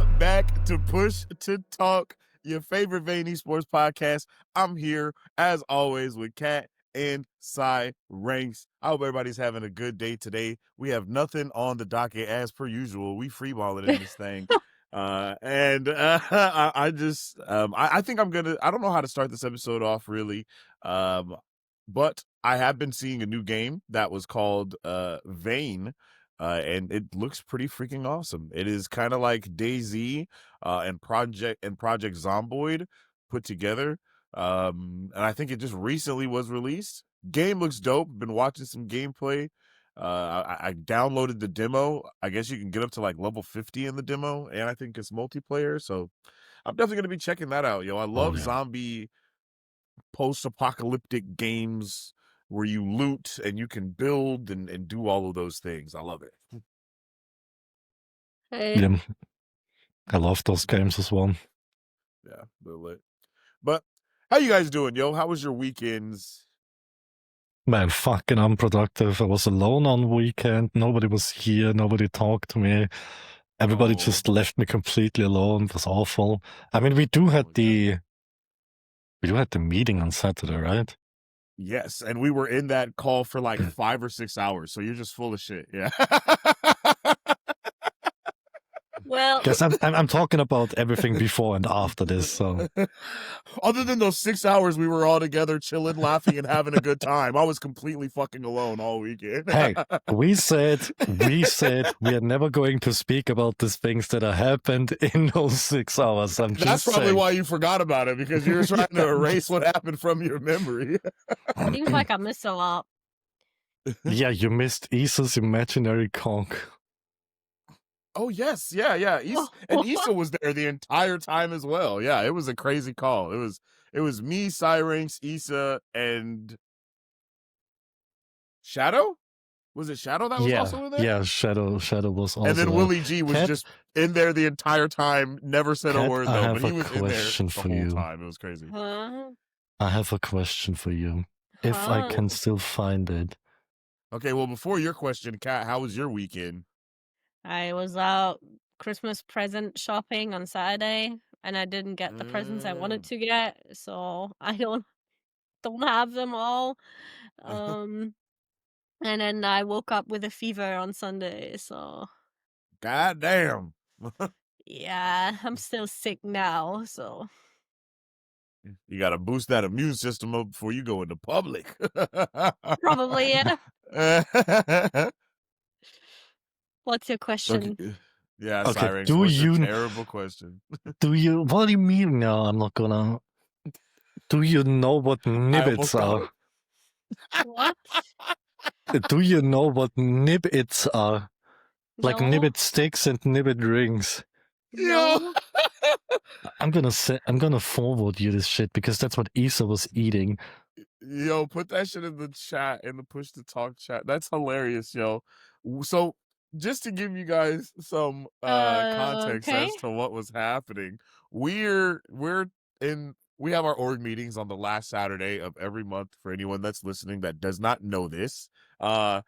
Welcome back to Push to Talk, your favorite VaiN Esports podcast. I'm here, as always, with Kat and Cy Ranks. I hope everybody's having a good day today. We have nothing on the docket as per usual. We freeballing in this thing. I think I'm gonna, I don't know how to start this episode off really. But I have been seeing a new game that was called VaiN. And it looks pretty freaking awesome. It is kind of like DayZ and Project Zomboid put together. And I think it just recently was released. Game looks dope. Been watching some gameplay. I downloaded the demo. I guess you can get up to like level 50 in the demo, and I think it's multiplayer. So I'm definitely gonna be checking that out. Yo, I love zombie post-apocalyptic games where you loot and you can build and do all of those things. I love it. Hey. Yeah, I love those games as well. Yeah, they're lit. But how you guys doing, yo? How was your weekends? Man, fucking unproductive. I was alone on weekend. Nobody was here. Nobody talked to me. Everybody just left me completely alone. It was awful. I mean, we do had the meeting on Saturday, right? Yes, and we were in that call for like 5 or 6 hours. So you're just full of shit. Yeah. Well, Guess I'm talking about everything before and after this. So, other than those 6 hours, we were all together, chilling, laughing, and having a good time. I was completely fucking alone all weekend. hey, we said we are never going to speak about these things that have happened in those 6 hours. That's probably saying. why you forgot about it, because you were trying to erase what happened from your memory. Seems like I missed a lot. Yeah, you missed Issa's imaginary conch. Oh yes, yeah. And Issa was there the entire time as well. Yeah, it was a crazy call. It was me, Cyranks, Issa, and Shadow. Was it Shadow that was also in there? Yeah, Shadow was also. And then Willie G was just in there the entire time, never said a word though, but he was in there the whole time. It was crazy. Huh? I have a question for you, if I can still find it. Okay, well, before your question, Kat, how was your weekend? I was out Christmas present shopping on Saturday, and I didn't get the presents I wanted to get, so I don't have them all. And then I woke up with a fever on Sunday, so. God damn. Yeah, I'm still sick now, so. You gotta boost that immune system up before you go into public. Probably, yeah. What's your question? Okay. Yeah, Okay, Cyranks, what's your terrible question? What do you mean? No, I'm not gonna. Do you know what nibbits are? What? Do you know what nibbits are? Like No. nibbit sticks and nibbit rings. No. I'm gonna forward you this shit because that's what Issa was eating. Yo, put that shit in the chat, in the Push to Talk chat. That's hilarious, yo. So just to give you guys some context as to what was happening, we have our org meetings on the last Saturday of every month for anyone that's listening that does not know this. And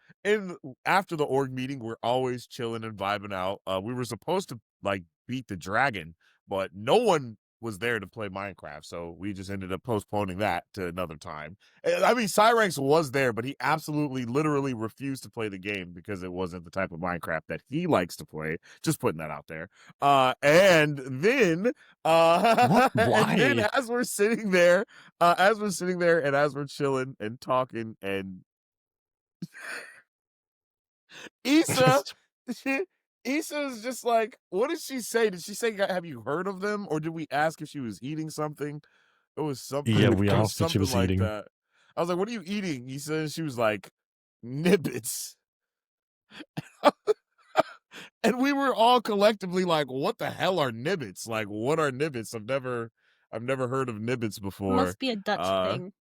after the org meeting, we're always chilling and vibing out. We were supposed to like beat the dragon, but no one was there to play Minecraft, so we just ended up postponing that to another time. I mean, Cyranks was there, but he absolutely, literally refused to play the game because it wasn't the type of Minecraft that he likes to play. Just putting that out there. And then, Why? And then as we're sitting there, and as we're chilling and talking, and Issa's just like, what did she say? Did she say, have you heard of them? Or did we ask if she was eating something? It was something. Yeah, we asked if she was like eating. That. I was like, what are you eating? Issa, and she was like, nibbits. And we were all collectively like, what the hell are nibbits? Like, what are nibbits? I've never heard of nibbits before. Must be a Dutch thing.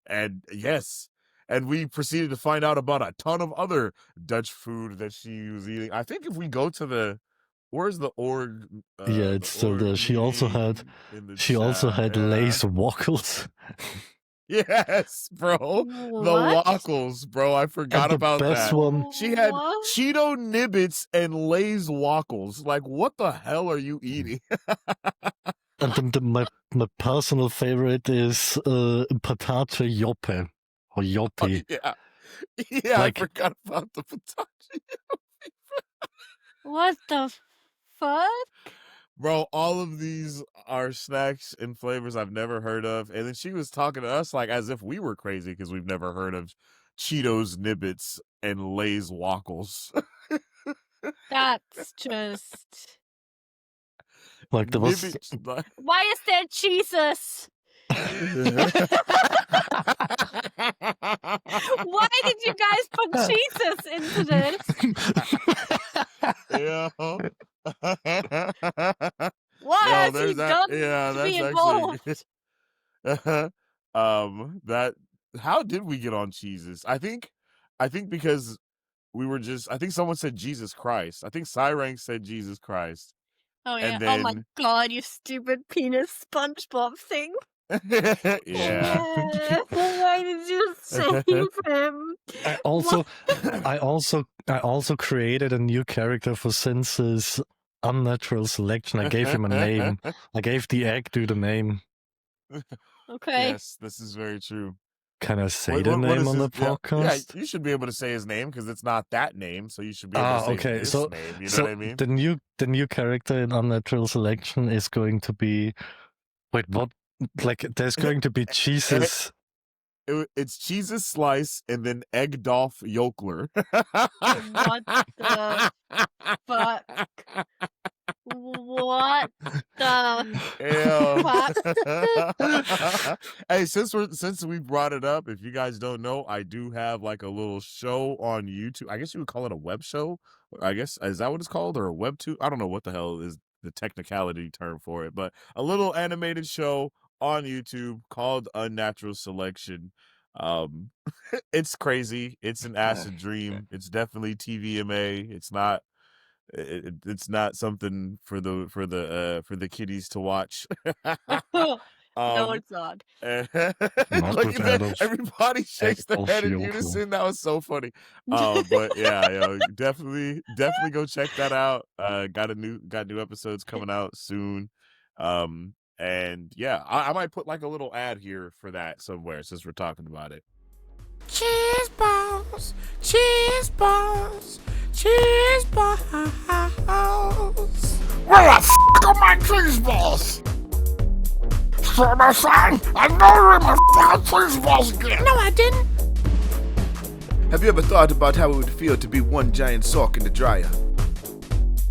And yes. And we proceeded to find out about a ton of other Dutch food that she was eating. I think if we go to where's the org? Yeah, it's still there. She also had also Lay's waffles. Yes, bro. The What? Wackles, bro. I forgot And the about best that. one, She had What? Cheeto Nibbits and Lay's Wackles. Like, what the hell are you eating? and my personal favorite is Patate Joppe or Oh, Yoppie. yeah. Yeah, I Like, forgot about the Patachi. What the fuck? Bro, all of these are snacks and flavors I've never heard of. And then she was talking to us like as if we were crazy because we've never heard of Cheetos Nibbits and Lay's Wackles. That's just. like there was Nibbits. Why is there Jesus? Why did you guys put Jesus into this? Yeah. What Yo, has he there's that. done Yeah, to be that's actually involved? that how did we get on Jesus? I think because we were just I think someone said Jesus Christ. I think Cyrank said Jesus Christ. Oh yeah. And Oh my then god, you stupid penis SpongeBob thing. yeah. Why did you save him? I What? also created a new character for Since's Unnatural Selection. I gave him a name. I gave the egg dude a name. Okay. Yes, this is very true. Can I say What, the what name is on his? the Yeah, yeah. podcast? You should be able to say his name because it's not that name. So you should be able to say Okay. this So name. You know so what I mean? the new character in Unnatural Selection is going to be wait, what? Like there's going to be Jesus. It's Jesus Slice and then Egg Dolph Yokler. What the fuck? What the fuck? Hey, since we brought it up, if you guys don't know, I do have like a little show on YouTube. I guess you would call it a web show. I guess is that what it's called, or a web tube? I don't know what the hell is the technicality term for it, but a little animated show on YouTube called Unnatural Selection. It's crazy. It's an acid dream. It's definitely TVMA. It's not something for the kiddies to watch. No, um it's not. Not Look with at that. adults. Everybody shakes their Adolf head in Hitler. unison. That was so funny. But yeah, definitely go check that out. Got new episodes coming out soon. And yeah, I might put like a little ad here for that somewhere since we're talking about it. Cheese balls, cheese balls, cheese balls. Where the f are my cheese balls? My son, I know where my f***ing cheese balls again. No, I didn't. Have you ever thought about how it would feel to be one giant sock in the dryer?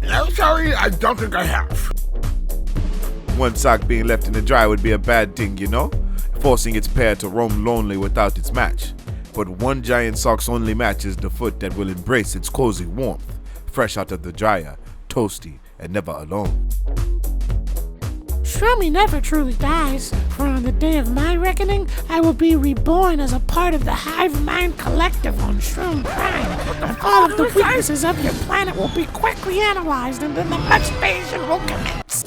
No, sorry, I don't think I have. One sock being left in the dryer would be a bad thing, you know? Forcing its pair to roam lonely without its match. But one giant sock's only match is the foot that will embrace its cozy warmth, fresh out of the dryer, toasty, and never alone. Shroomy never truly dies, for on the day of my reckoning, I will be reborn as a part of the Hive Mind Collective on Shroom Prime, and all of the weaknesses of your planet will be quickly analyzed, and then the expansion will commence.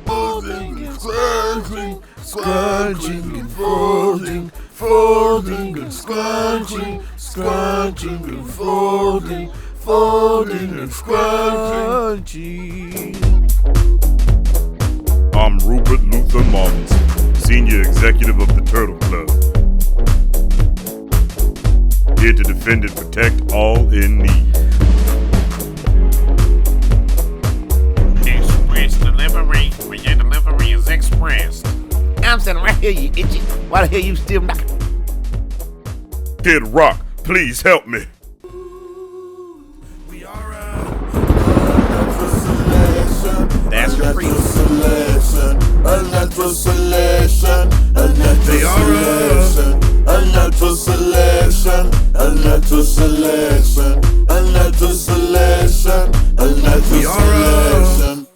Folding and scrunching, scrunching and folding, folding and scrunching, scrunching and folding, folding and scrunching. I'm Rupert Luther Marlinson, Senior Executive of the Turtle Club. Here to defend and protect all in need. Express delivery when your delivery is expressed. I'm standing right here, you itchy. Why the hell you still knocking? Kid Rock, please help me. We are unnatural selection. That's your free. Unnatural selection. Unnatural selection. Unnatural selection. Unnatural selection. Unnatural selection. Unnatural selection.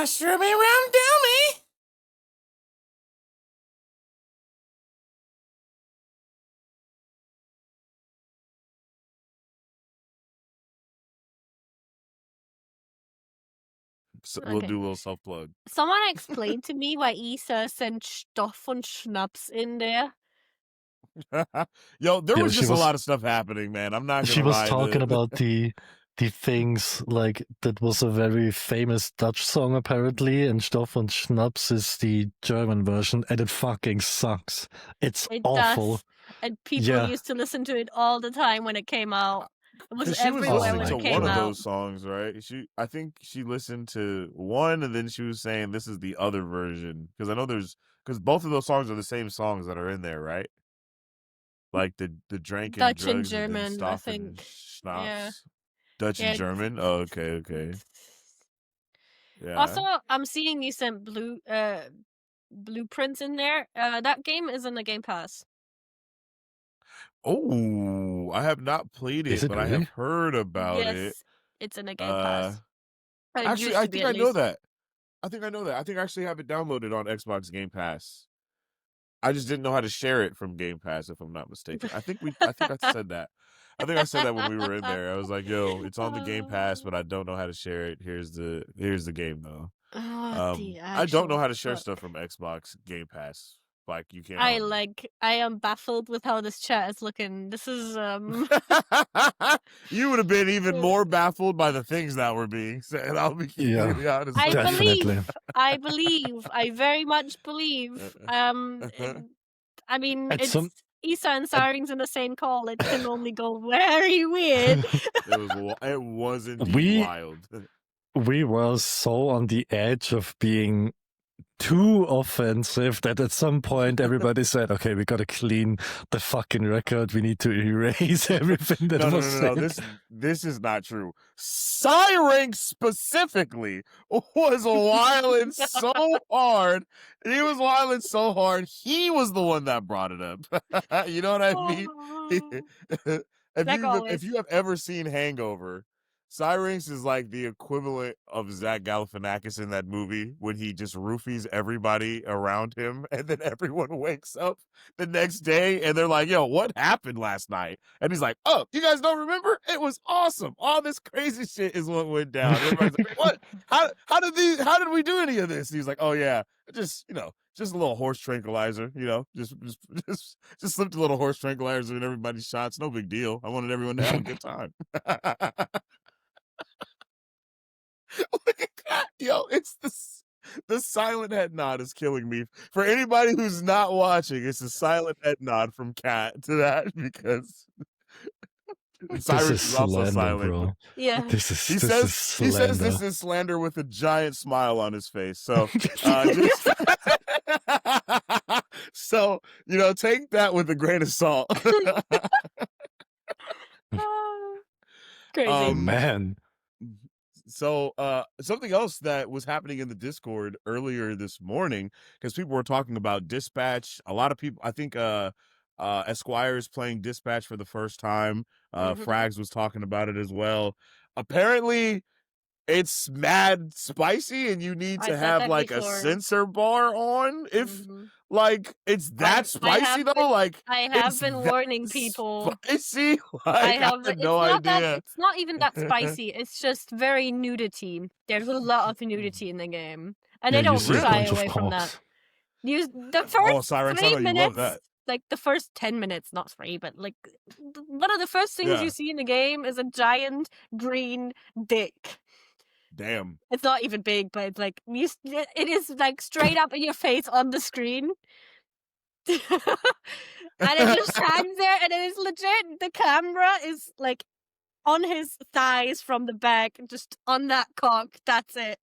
Shroomy Rum Dummy! So we'll do a little self plug. Someone explained to me why Isa sent Stoff und Schnaps in there. Yo, there Yeah, was she just a was- lot of stuff happening, man. I'm not She gonna was lie. talking about the things like that was a very famous Dutch song apparently, and Stoff und Schnaps is the German version, and it fucking sucks. It's It awful. does. And people Yeah. used to listen to it all the time when it came out. It was 'Cause she was everywhere listening when to it came one of out. those songs, right? I think she listened to one, and then she was saying this is the other version. Because I know because both of those songs are the same songs that are in there, right? Like the drank and Dutch and drugs and then German, I Stoff and think. Schnapps. Yeah. Dutch Yeah. and German? Oh, okay. Yeah. Also, I'm seeing you sent blueprints in there. That game is in the Game Pass. Oh, I have not played Is it, it but I really? have heard about it. Yes, it's in the Game Pass. It Actually, used I to be think at I know least. that. I think I know that. I think I actually have it downloaded on Xbox Game Pass. I just didn't know how to share it from Game Pass, if I'm not mistaken. I think I said that. I think I said that when we were in there. I was like, "Yo, it's on the Game Pass, but I don't know how to share it. Here's the game though." I don't know how to share stuff from Xbox Game Pass. Like you can't. I am baffled with how this chat is looking. This is You would have been even more baffled by the things that were being said. I'll be completely honest. I Definitely. I very much believe. I mean, At it's some- Isa and Sirens in the same call. It can only go very weird. It was indeed wild. We were so on the edge of being too offensive that at some point everybody said, okay, we gotta clean the fucking record. We need to erase everything that was said. This is not true. Siren specifically was wilding so hard. He was wilding so hard. He was the one that brought it up. You know what I mean? If you have ever seen Hangover, Syrinx is like the equivalent of Zach Galifianakis in that movie when he just roofies everybody around him, and then everyone wakes up the next day and they're like, "Yo, what happened last night?" And he's like, "Oh, you guys don't remember? It was awesome. All this crazy shit is what went down." Everybody's like, "What? How did we do any of this?" And he's like, "Oh yeah, just a little horse tranquilizer, just slipped a little horse tranquilizer in everybody's shots. No big deal. I wanted everyone to have a good time." Look at that. Yo, it's the silent head nod is killing me. For anybody who's not watching, it's a silent head nod from Kat to that because Cyrus is also slander, silent. bro. Yeah. He says this is slander with a giant smile on his face. So so take that with a grain of salt. Crazy. Man. So something else that was happening in the Discord earlier this morning, because people were talking about Dispatch. A lot of people, I think Esquire is playing Dispatch for the first time. Frags was talking about it as well. Apparently it's mad spicy and you need to have like a sensor bar on if like it's that spicy though. Like I have been warning people. Spicy? I have no idea. It's not even that spicy. It's just very nudity. There's a lot of nudity in the game, and they don't shy away from that. The first 3 minutes, like the first 10 minutes, not 3, but like one of the first things you see in the game is a giant green dick. Damn. It's not even big, but it's like it is like straight up in your face on the screen. And it just hangs there, and it is legit. The camera is like on his thighs from the back, just on that cock. That's it.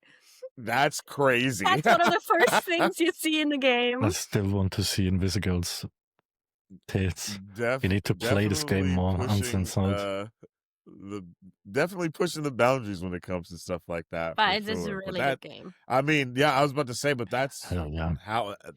That's crazy. That's one of the first things you see in the game. I still want to see Invisigirl's tits. We need to play this game more uncensored. Definitely pushing the boundaries when it comes to stuff like that. But it is a really good game. I mean, yeah, I was about to say, but that's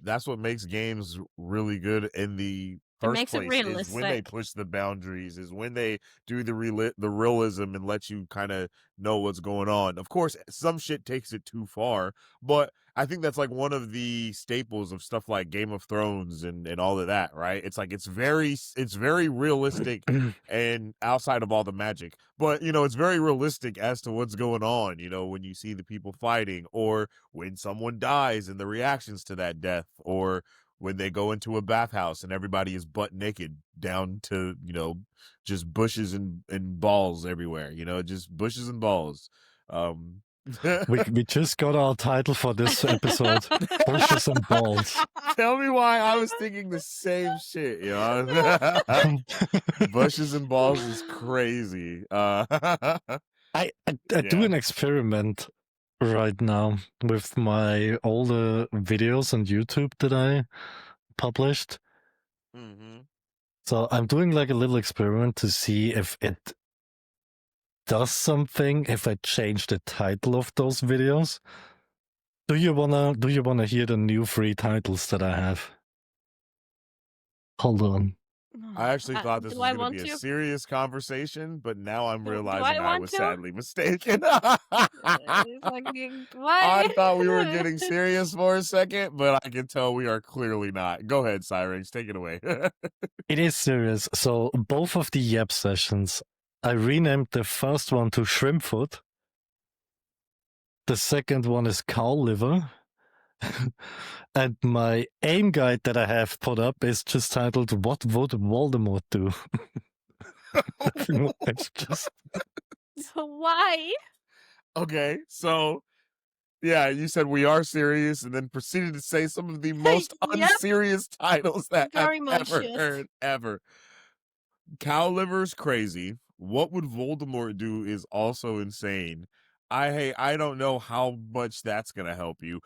that's what makes games really good in the first makes it place is when they realistic. push the boundaries, is when they do the realism and let you kind of know what's going on. Of course, some shit takes it too far, but I think that's like one of the staples of stuff like Game of Thrones and all of that, right? It's like it's very realistic and outside of all the magic. But, you know, it's very realistic as to what's going on, you know, when you see the people fighting or when someone dies and the reactions to that death, or when they go into a bathhouse and everybody is butt naked down to, you know, just bushes and balls everywhere, you know, just bushes and balls. We just got our title for this episode, Bushes and Balls. Tell me why I was thinking the same shit, you know? Bushes and balls is crazy. I do an experiment right now with my older videos on YouTube that I published. Mm-hmm. So I'm doing like a little experiment to see if it does something if I change the title of those videos. Do you wanna hear the new 3 titles that I have? Hold on. I actually thought this do was I going to want be a to? serious conversation, but now I'm Do realizing I I want was to? sadly mistaken. It's like, I why? thought we were getting serious for a second, but I can tell we are clearly not. Go ahead, Cyrix, take it away. It is serious. So both of the Yep sessions, I renamed the first one to Shrimp Foot. The second one is Cow Liver. And my aim guide that I have put up is just titled "What Would Voldemort Do?" It's just Why? Okay, so yeah, you said we are serious, and then proceeded to say some of the most Yep. unserious titles that I've Very much, ever yes. heard, ever. Cow liver's crazy. What would Voldemort do is also insane. I don't know how much that's gonna help you.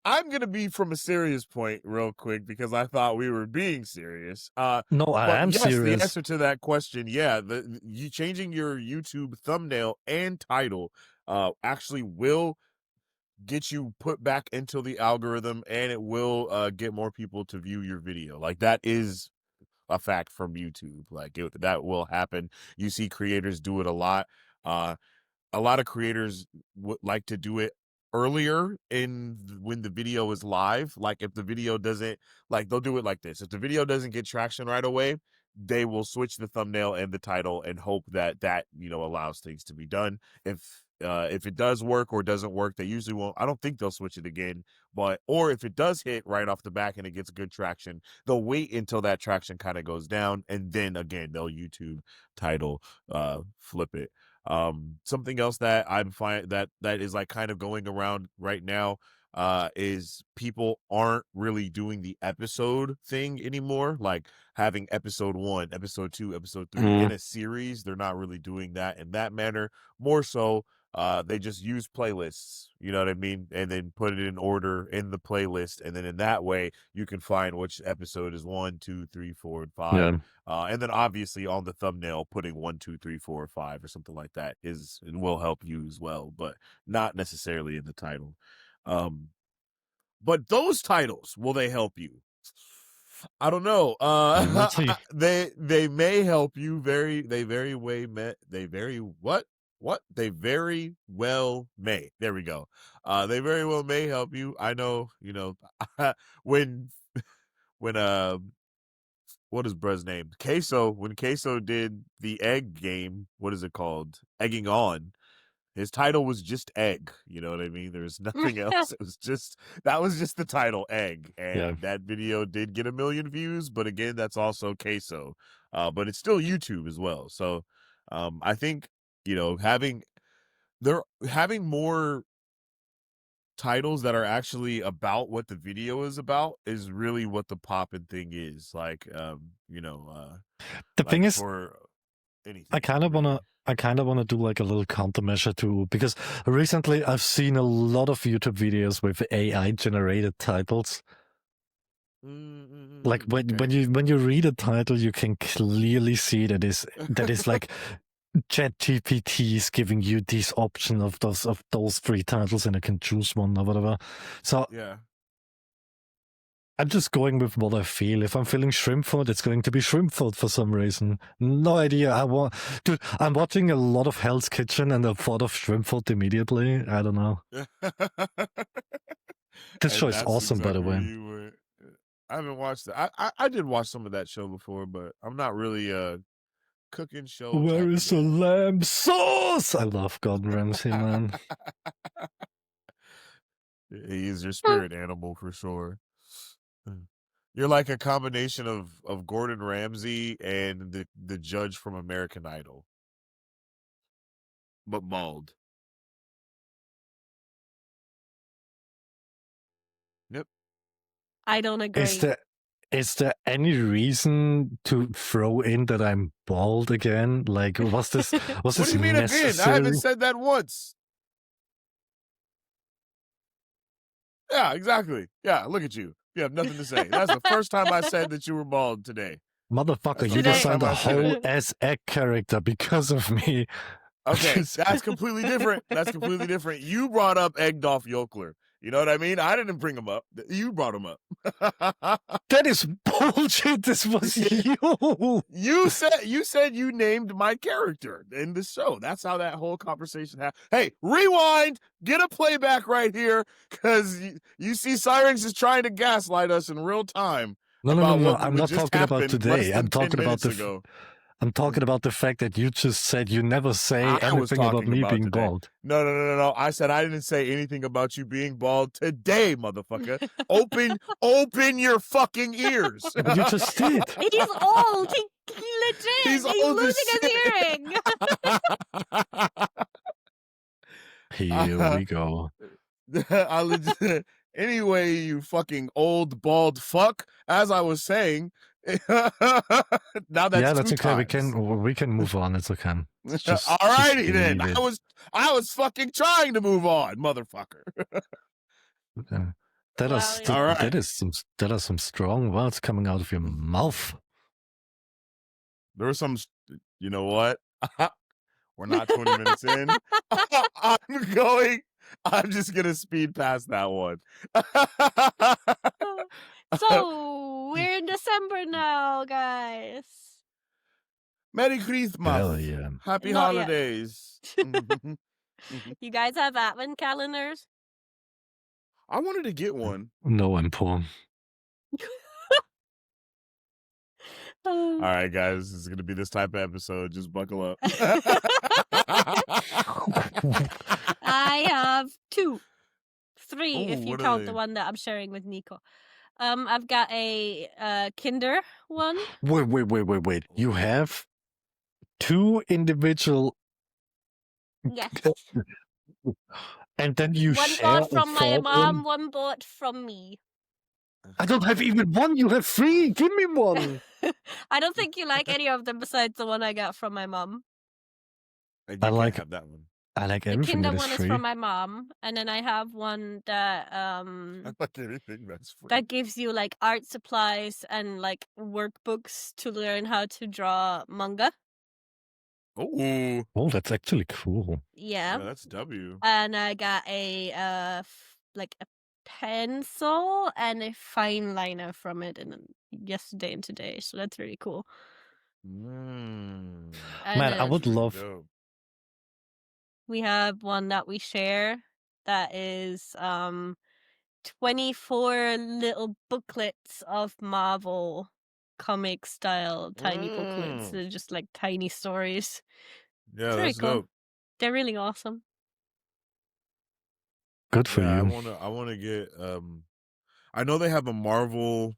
I'm gonna be from a serious point real quick because I thought we were being serious. no, I But am yes, serious. the answer to that question, yeah, you changing your YouTube thumbnail and title actually will get you put back into the algorithm, and it will get more people to view your video. Like that is a fact from YouTube. Like that will happen. You see creators do it a lot. A lot of creators would like to do it earlier when the video is live. Like if the video doesn't, like they'll do it like this: if the video doesn't get traction right away, they will switch the thumbnail and the title and hope that you know allows things to be done. If it does work or doesn't work, they usually won't. I don't think they'll switch it again. But or if it does hit right off the back and it gets good traction, they'll wait until that traction kind of goes down, and then again they'll YouTube title flip it. Something else that I'm find that is like kind of going around right now is people aren't really doing the episode thing anymore, like having episode 1, episode 2, episode 3 in a series. They're not really doing that in that manner. More so they just use playlists, you know what I mean, and then put it in order in the playlist, and then in that way you can find which episode is 1, 2, 3, 4, and 5. Yeah. And then obviously on the thumbnail putting 1, 2, 3, 4, or 5 or something like that is and will help you as well, but not necessarily in the title. But those titles, will they help you? I don't know. Let's see. They may help you. They very well may. There we go. They very well may help you. I know. You know, when what is bruh's name? Queso. When Queso did the egg game, what is it called? Egging on. His title was just Egg. You know what I mean? There's nothing else. It was just that was just the title, Egg, and that video did get 1 million views. But again, that's also Queso. But it's still YouTube as well. So I think you know having more titles that are actually about what the video is about is really what the poppin' thing is. Like you know, the like thing is, for anything. I kind of wanna do like a little countermeasure too, because recently I've seen a lot of YouTube videos with AI generated titles. Like when you read a title, you can clearly see that is like ChatGPT is giving you this option of those 3 titles, and you can choose one or whatever. So yeah. I'm just going with what I feel. If I'm feeling shrimp food, it's going to be shrimp food for some reason. No idea. Dude, I'm watching a lot of Hell's Kitchen and I thought of shrimp food immediately. I don't know. This show And is that's awesome, by the exactly where way. you were. I haven't watched it. I did watch some of that show before, but I'm not really a cooking show Where type of is the guy. lamb sauce? I love Gordon Ramsay, man. He is your spirit animal for sure. You're like a combination of Gordon Ramsay and the judge from American Idol, but bald. Yep. I don't agree. Is there any reason to throw in that I'm bald again? Like, was this What do you mean necessary? again? I haven't said that once. Yeah, exactly. Yeah, look at you. You have nothing to say. That's the first time I said that you were bald today. Motherfucker, you Today- designed a I said it. whole ass egg character because of me. Okay, that's completely different. That's completely different. You brought up Eggdolf Yokler. You know what I mean? I didn't bring him up. You brought him up. That is bullshit. This was you. You said you named my character in the show. That's how that whole conversation happened. Hey, rewind. Get a playback right here, because you see Sirens is trying to gaslight us in real time. No. I'm not talking about today. I'm talking about I'm talking about the fact that you just said you never say anything about me being today. bald. No. I said I didn't say anything about you being bald today, motherfucker. Open your fucking ears. But you just did. He's old. He legit. He's old as losing his hearing. Here we go. I legit. Anyway, you fucking old bald fuck. As I was saying, now that's two okay. times. We can move on. It's okay. Alrighty then. I was fucking trying to move on, motherfucker. Okay. That are some strong words coming out of your mouth. There was some. You know what? We're not 20 minutes in. I'm just gonna speed past that one. So we're in December now, guys. Merry Christmas. Hell yeah. Happy Not yet. holidays. You guys have Advent calendars? I wanted to get one. No, I'm poor. All right, guys, this is gonna be this type of episode. Just buckle up. I have 2, 3 if you what are count they? the one that I'm sharing with Nico. I've got a Kinder one. Wait. You have 2 individual, Yes. and then you One share bought from my mom, one bought from me. I don't have even one. You have 3. Give me one. I don't think you like any of them besides the one I got from my mom. And I you can't like- have that one. I like The everything Kinder that is one is free. from my mom, and then I have one that I like everything that's free. that gives you like art supplies and like workbooks to learn how to draw manga. Oh, Oh, that's actually cool. yeah, Yeah. that's W. And I got a like a pencil and a fine liner from it yesterday and today, so that's really cool. Mm. And Man, I then would love. Dope. we have one that we share that is 24 little booklets of Marvel comic style tiny booklets. They're just like tiny stories. Yeah, It's very that's cool. dope. They're really awesome. Good for Yeah, you. I wanna get I know they have a Marvel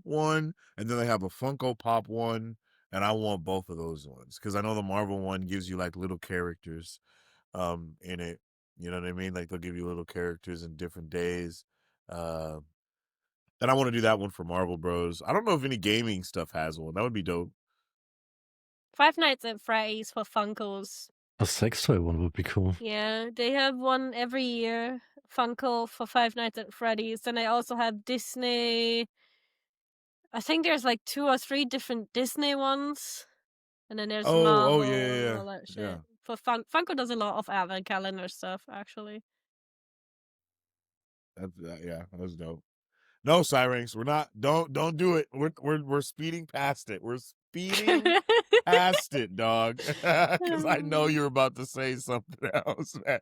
one, and then they have a Funko Pop one, and I want both of those ones because I know the Marvel one gives you like little characters in it. You know what I mean? Like they'll give you little characters in different days. And I want to do that one for Marvel Bros. I don't know if any gaming stuff has one. That would be dope. Five Nights at Freddy's for Funkos. A sex toy one would be cool. Yeah, they have one every year. Funko for Five Nights at Freddy's. Then I also have Disney. I think there's like 2 or 3 different Disney ones. And then there's Marvel and all that shit. Yeah. For Funko does a lot of advent calendar stuff, actually. Yeah, that's dope. No, Syrinx, we're not. Don't do it. We're speeding past it. We're speeding past it, dog. Because I know you're about to say something else, man.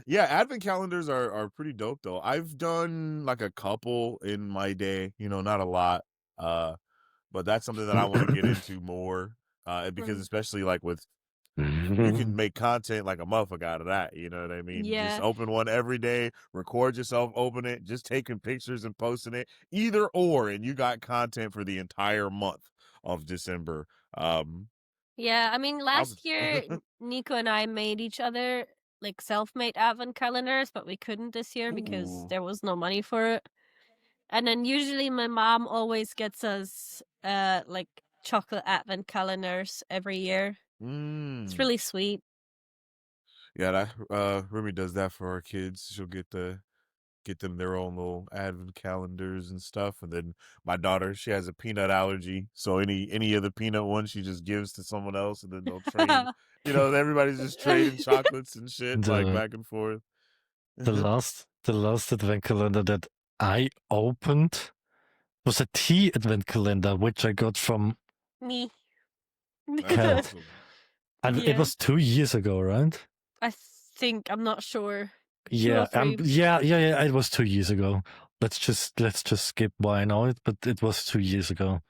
Yeah, advent calendars are pretty dope though. I've done like a couple in my day. Not a lot. But that's something that I want to get into more. Because especially like with you can make content like a motherfucker out of that. You know what I mean? Just Yeah. open one every day, record yourself, open it, just taking pictures and posting it, either or, and you got content for the entire month of December. Yeah, I mean, I'll last year, Nico and I made each other like self-made advent calendars, but we couldn't this year because Ooh. there was no money for it. And then usually my mom always gets us like chocolate advent calendars every year. It's really sweet. Yeah, that Remy does that for our kids. She'll get them their own little advent calendars and stuff. And then my daughter, she has a peanut allergy, so any of the peanut ones she just gives to someone else, and then they'll trade. Everybody's just trading chocolates and shit like back and forth. The last advent calendar that I opened was a tea advent calendar, which I got from Me. That's awesome. And it was 2 years ago, right? I think, I'm not sure. 2 Yeah, or 3. yeah. It was 2 years ago. Let's just skip why I know it, but it was 2 years ago.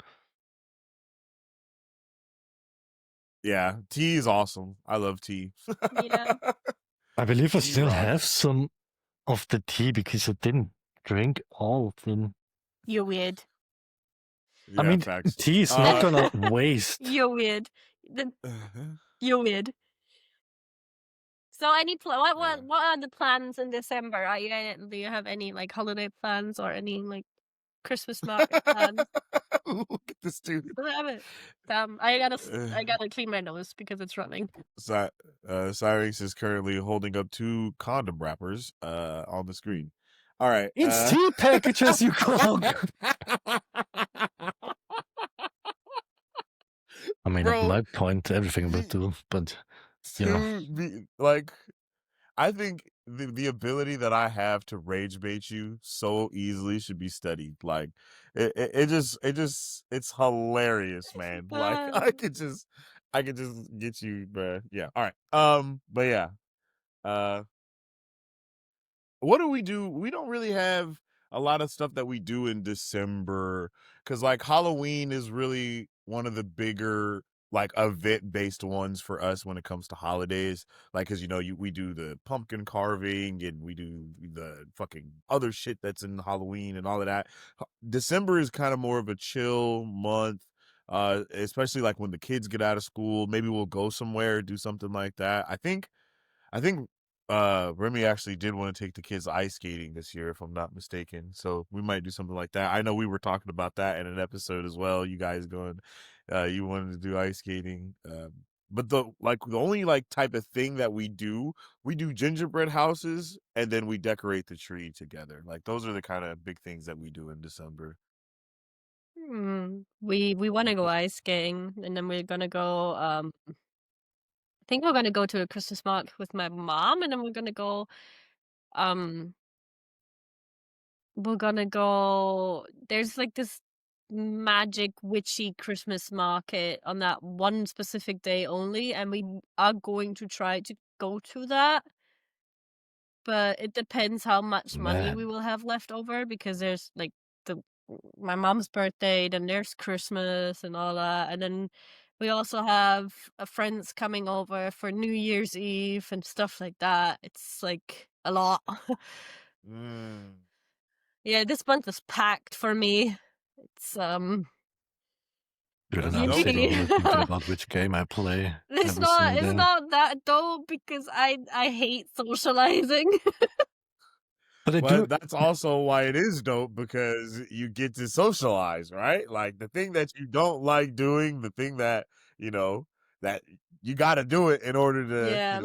Yeah, tea is awesome. I love tea. Yeah. I believe I Tea still rocks. have some of the tea because I didn't drink all of them. You're weird. Yeah, I mean, facts. tea is not gonna waste. You're weird. You're weird. So, what are the plans in December? Do you have any like holiday plans or any like Christmas market plans? Look at this dude. I gotta clean my nose because it's running. Cyrix is currently holding up 2 condom wrappers on the screen. All right. It's tea packages, you clog. I mean, Bro, at my point, everything will do, but you know. like, I think the ability that I have to rage bait you so easily should be studied. Like, it's hilarious, man. Like, I could just get you, bruh. Yeah. All right. But yeah. What do we do? We don't really have a lot of stuff that we do in December because, like, Halloween is really one of the bigger, like, event-based ones for us when it comes to holidays. Like, because we do the pumpkin carving and we do the fucking other shit that's in Halloween and all of that. December is kind of more of a chill month, especially like when the kids get out of school. Maybe we'll go somewhere, do something like that. I think Remy actually did want to take the kids ice skating this year, if I'm not mistaken. So we might do something like that. I know we were talking about that in an episode as well. You guys you wanted to do ice skating. But the only like type of thing that we do gingerbread houses and then we decorate the tree together. Like those are the kind of big things that we do in December. We want to go ice skating, and then we're gonna go. I think we're gonna go to a Christmas market with my mom, and then we're gonna go. There's like this magic witchy Christmas market on that one specific day only, and we are going to try to go to that. But it depends how much money we will have left over because there's like my mom's birthday, then there's Christmas and all that, and then we also have friends coming over for New Year's Eve and stuff like that. It's like a lot. Yeah, this month is packed for me. It's Good That's enough. dope, Sit though. over thinking about which game I play. It's every single day. not that dope because I hate socializing. But I do. But that's also why it is dope because you get to socialize, right? Like the thing that you don't like doing, the thing that that you got to do it in order to Yeah.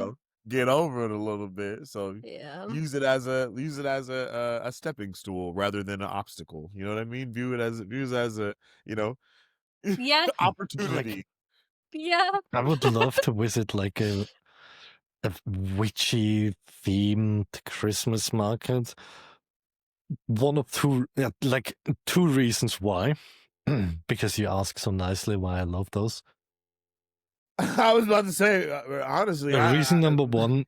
get over it a little bit. So Yeah. use it as a stepping stool rather than an obstacle. You know what I mean? View it as a Yeah. opportunity. Yeah. I would love to visit like a a witchy themed Christmas market. One of two, like 2 reasons why. Because you asked so nicely why I love those. I was about to say, honestly, Reason number one,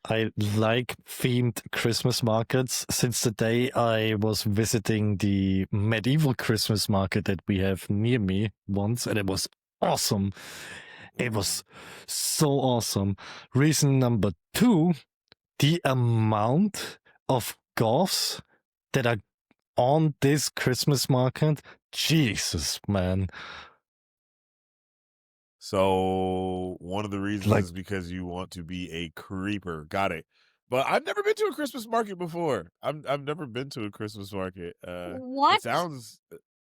I like themed Christmas markets. Since the day I was visiting the medieval Christmas market that we have near me once, and it was awesome. It was so awesome. Reason number 2, the amount of goths that are on this Christmas market. Jesus, man. So one of the reasons is because you want to be a creeper. Got it. But I've never been to a Christmas market before. I've never been to a Christmas market. What? It sounds,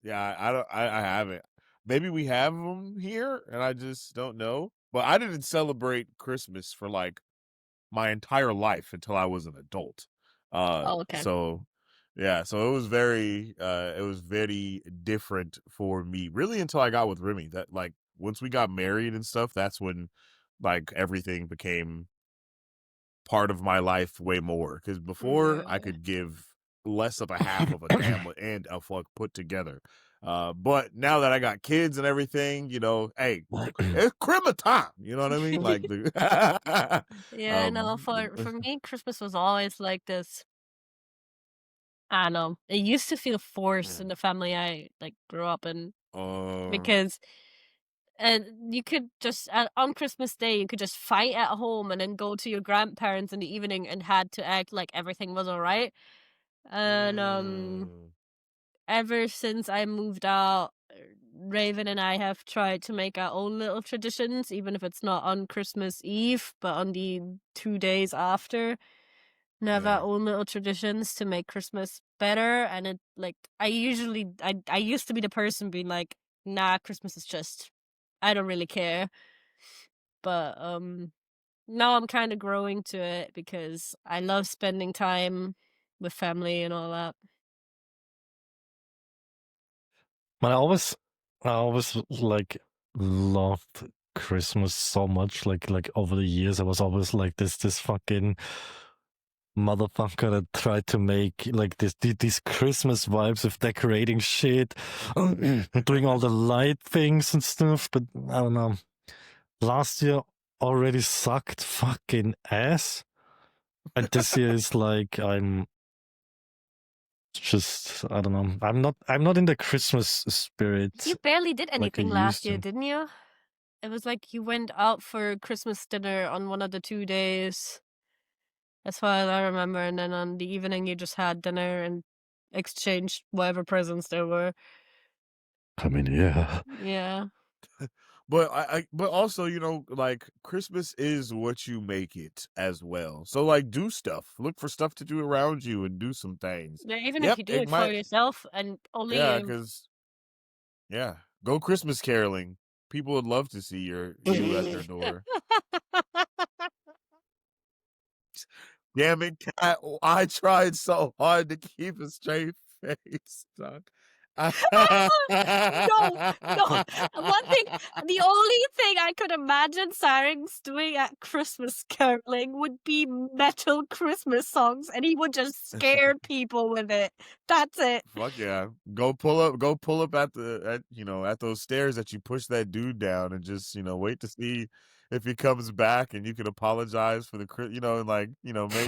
yeah. I haven't. Maybe we have them here, and I just don't know. But I didn't celebrate Christmas for like my entire life until I was an adult. Oh, okay. So yeah, so it was very different for me, really, until I got with Remy. That like once we got married and stuff, that's when like everything became part of my life way more. Because before I could give less of a half of a damn and a fuck put together. But now that I got kids and everything, you know, hey, it's Christmas time. You know what I mean? Like the Yeah, no, for me, Christmas was always like this. I don't know. It used to feel forced in the family I like grew up in because you could just on Christmas Day you could just fight at home and then go to your grandparents in the evening and had to act like everything was all right. And ever since I moved out, Raven and I have tried to make our own little traditions, even if it's not on Christmas Eve, but on the 2 days after. And have our own little traditions to make Christmas better. And it like I used to be the person being like, nah, Christmas is just I don't really care. But now I'm kind of growing to it because I love spending time with family and all that. But I always like loved Christmas so much. Like over the years, I was always like this fucking motherfucker that tried to make like these Christmas vibes of decorating shit, doing all the light things and stuff. But I don't know. Last year already sucked fucking ass, and this year is like I'm just I don't know. I'm not in the Christmas spirit. You barely did anything like last year, didn't you? It was like you went out for Christmas dinner on one of the 2 days. As far as I remember, and then on the evening you just had dinner and exchanged whatever presents there were. I mean, yeah. Yeah. But but also, you know, like Christmas is what you make it as well. So like do stuff. Look for stuff to do around you and do some things. Yeah, even Yep, if you do it it for might yourself and only yeah, because go Christmas caroling. People would love to see you at their door. Damn it, Cat. I tried so hard to keep a straight face, dog. No. One thing, the only thing I could imagine Sarings doing at Christmas caroling would be metal Christmas songs, and he would just scare people with it. That's it. Fuck yeah. Go pull up at those stairs that you push that dude down and just, wait to see if he comes back and you can apologize for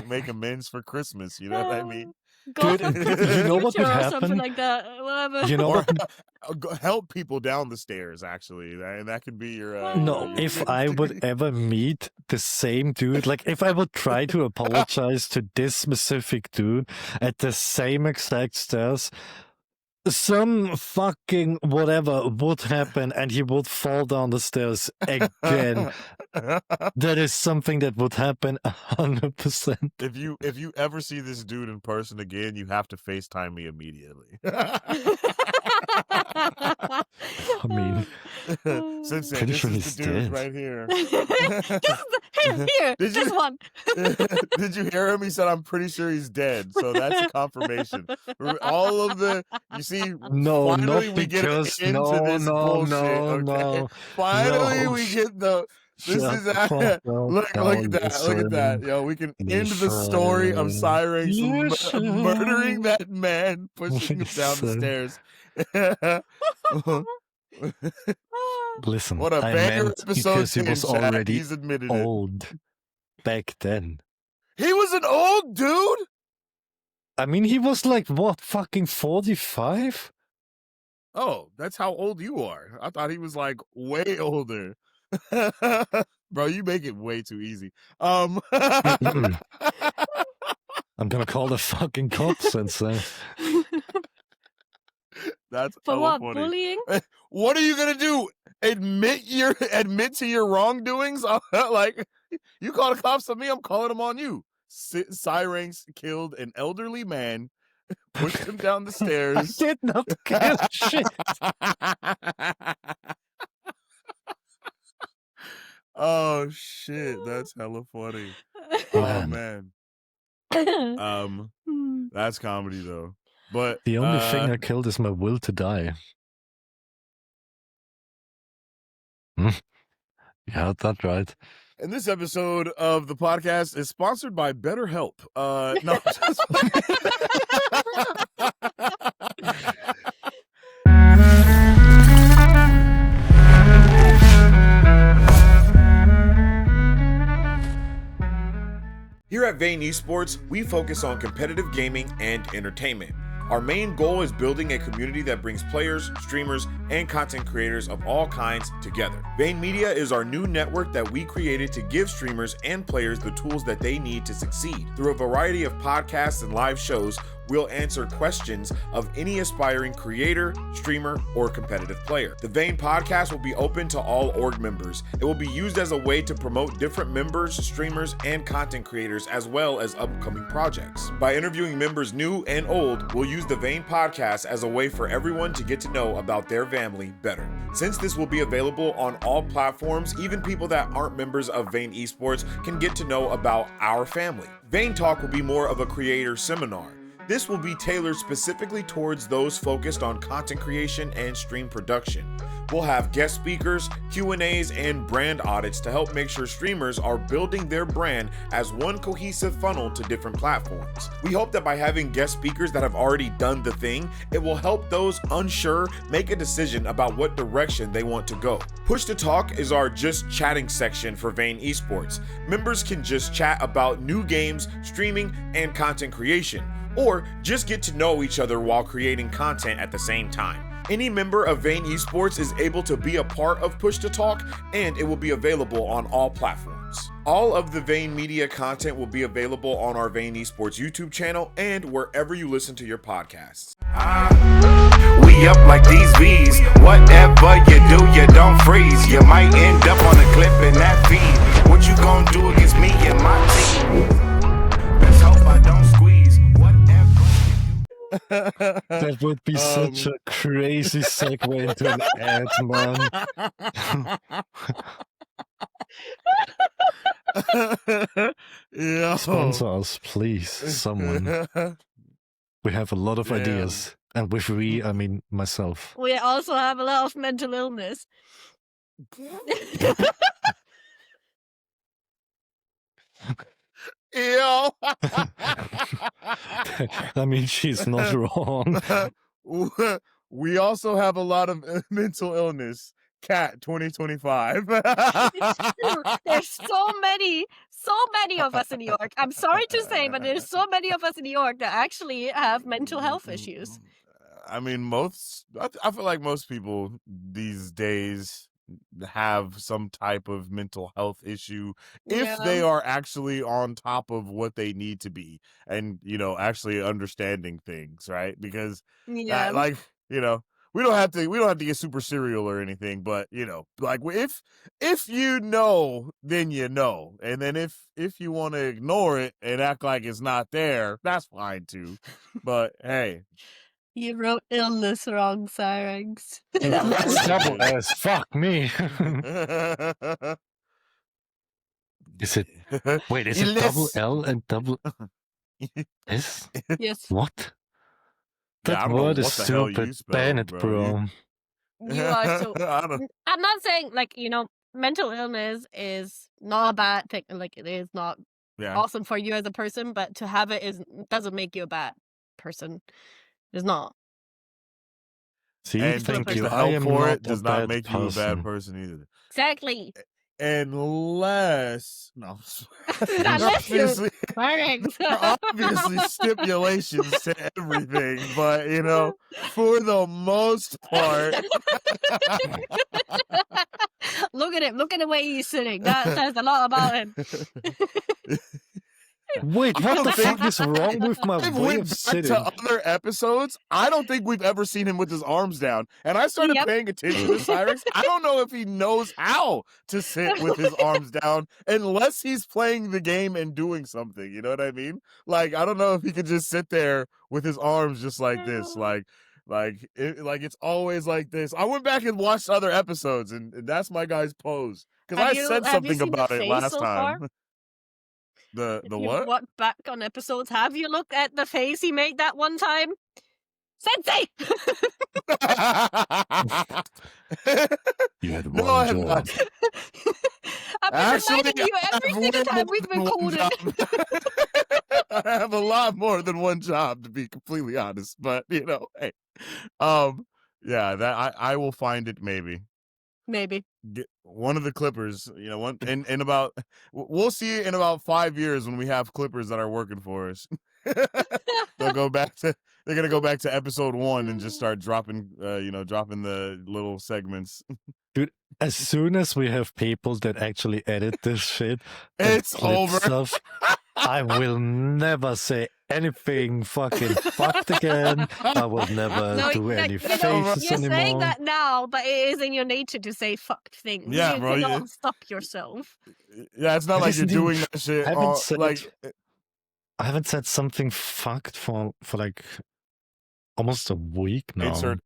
make amends for Christmas. You know what I mean? Go Dude, for you know what would or happen? something like that. Whatever. You know Or what? help people down the stairs, actually. And that could be your No, if I would ever meet the same dude, like if I would try to apologize to this specific dude at the same exact stairs, some fucking whatever would happen and he would fall down the stairs again. That is something that would happen 100%. If you ever see this dude in person again, you have to FaceTime me immediately. I mean, Sensei, pretty this sure is he's the dude dead. right here. Here, this one. Did you hear him? He said, "I'm pretty sure he's dead." So that's a confirmation. All of you see, No, finally not we get because into this bullshit. Okay? Finally we get This Shut is the fuck up. look at that. Look at that. Yo, we can end the story of Cyrex murdering that man, pushing him down the stairs. Listen, What a I banger meant episode because he 10, was chat. already He's admitted old back then. He was an old dude? I mean, he was like, what, fucking 45? Oh, that's how old you are. I thought he was like way older. Bro, you make it way too easy. I'm gonna call the fucking cops and say. That's For what, funny. bullying? What are you gonna do? Admit to your wrongdoings? Like, you call the cops on me, I'm calling them on you. Cyrex killed an elderly man, pushed him down the stairs. I did not kill shit. Oh shit, that's hella funny. Oh man. That's comedy though. But the only thing I killed is my will to die. You had that right. And this episode of the podcast is sponsored by BetterHelp. No, just Here at VaiN Esports, we focus on competitive gaming and entertainment. Our main goal is building a community that brings players, streamers, and content creators of all kinds together. VaiN Media is our new network that we created to give streamers and players the tools that they need to succeed. Through a variety of podcasts and live shows, we'll answer questions of any aspiring creator, streamer, or competitive player. The VaiN podcast will be open to all org members. It will be used as a way to promote different members, streamers, and content creators, as well as upcoming projects. By interviewing members new and old, we'll use the VaiN podcast as a way for everyone to get to know about their family better. Since this will be available on all platforms, even people that aren't members of VaiN Esports can get to know about our family. VaiN Talk will be more of a creator seminar. This will be tailored specifically towards those focused on content creation and stream production. We'll have guest speakers, Q&As, and brand audits to help make sure streamers are building their brand as one cohesive funnel to different platforms. We hope that by having guest speakers that have already done the thing, it will help those unsure make a decision about what direction they want to go. Push to Talk is our just chatting section for VaiN Esports. Members can just chat about new games, streaming, and content creation, or just get to know each other while creating content at the same time. Any member of VaiN Esports is able to be a part of Push to Talk, and it will be available on all platforms. All of the VaiN Media content will be available on our VaiN Esports YouTube channel and wherever you listen to your podcasts. We up like these V's. Whatever you do, you don't freeze. You might end up on a clip in that feed. What you gonna do against me and my team? Let's hope I don't squeeze. That would be such a crazy segue into an ad, man. Yeah. Sponsor us, please, someone. We have a lot of ideas. And with we, I mean myself. We also have a lot of mental illness. Yo. I mean, she's not wrong. We also have a lot of mental illness. Cat 2025. There's so many of us in New York. I'm sorry to say, but there's so many of us in New York that actually have mental health issues. I mean, I feel like most people these days have some type of mental health issue if they are actually on top of what they need to be and, actually understanding things, right? Because like, we don't have to get super serial or anything, but like if you know, then you know. And then if you want to ignore it and act like it's not there, that's fine too. But hey. You wrote illness wrong, Cyrex. That's double S. Fuck me. Is it? Wait, is it double L and double S? Yes. What? Yeah, That word is stupid. Ban it, bro. You are so. I'm not saying mental illness is not a bad thing. Like, it is not awesome for you as a person, but to have it doesn't make you a bad person. It's not. See, And thank taking you. the I help am for not it does a not bad make you a bad person. person either. Exactly. Unless no, Unless obviously, Thanks. there are obviously stipulations to everything, but you know, for the most part, Look at him. Look at the way he's sitting. That says a lot about him. Wait, what the fuck is wrong with my I've way went of back sitting? to other episodes. I don't think we've ever seen him with his arms down. And I started paying attention to Cyrex. I don't know if he knows how to sit with his arms down unless he's playing the game and doing something. You know what I mean? Like, I don't know if he could just sit there with his arms just like this. Like it's always like this. I went back and watched other episodes, and that's my guy's pose. Because I said something about it last time. The what? What back on episodes? Have you looked at the face he made that one time? Sensei! You had No, one I have job. not. I've been reminding you every single time we've recorded. I have a lot more than one job, to be completely honest. But you know, hey, yeah, that I will find it maybe. Maybe. Get one of the clippers, you know, one in about we'll see in about 5 years when we have clippers that are working for us. They're gonna go back to episode 1 and just start dropping dropping the little segments. Dude, as soon as we have people that actually edit this shit, it's over. Stuff, I will never say anything fucking fucked again. I will never do any faces you're anymore. You're saying that now, but it is in your nature to say fucked things. Yeah, you bro. cannot stop yourself. Yeah, it's not like you're doing that shit. I haven't said something fucked for like almost a week now.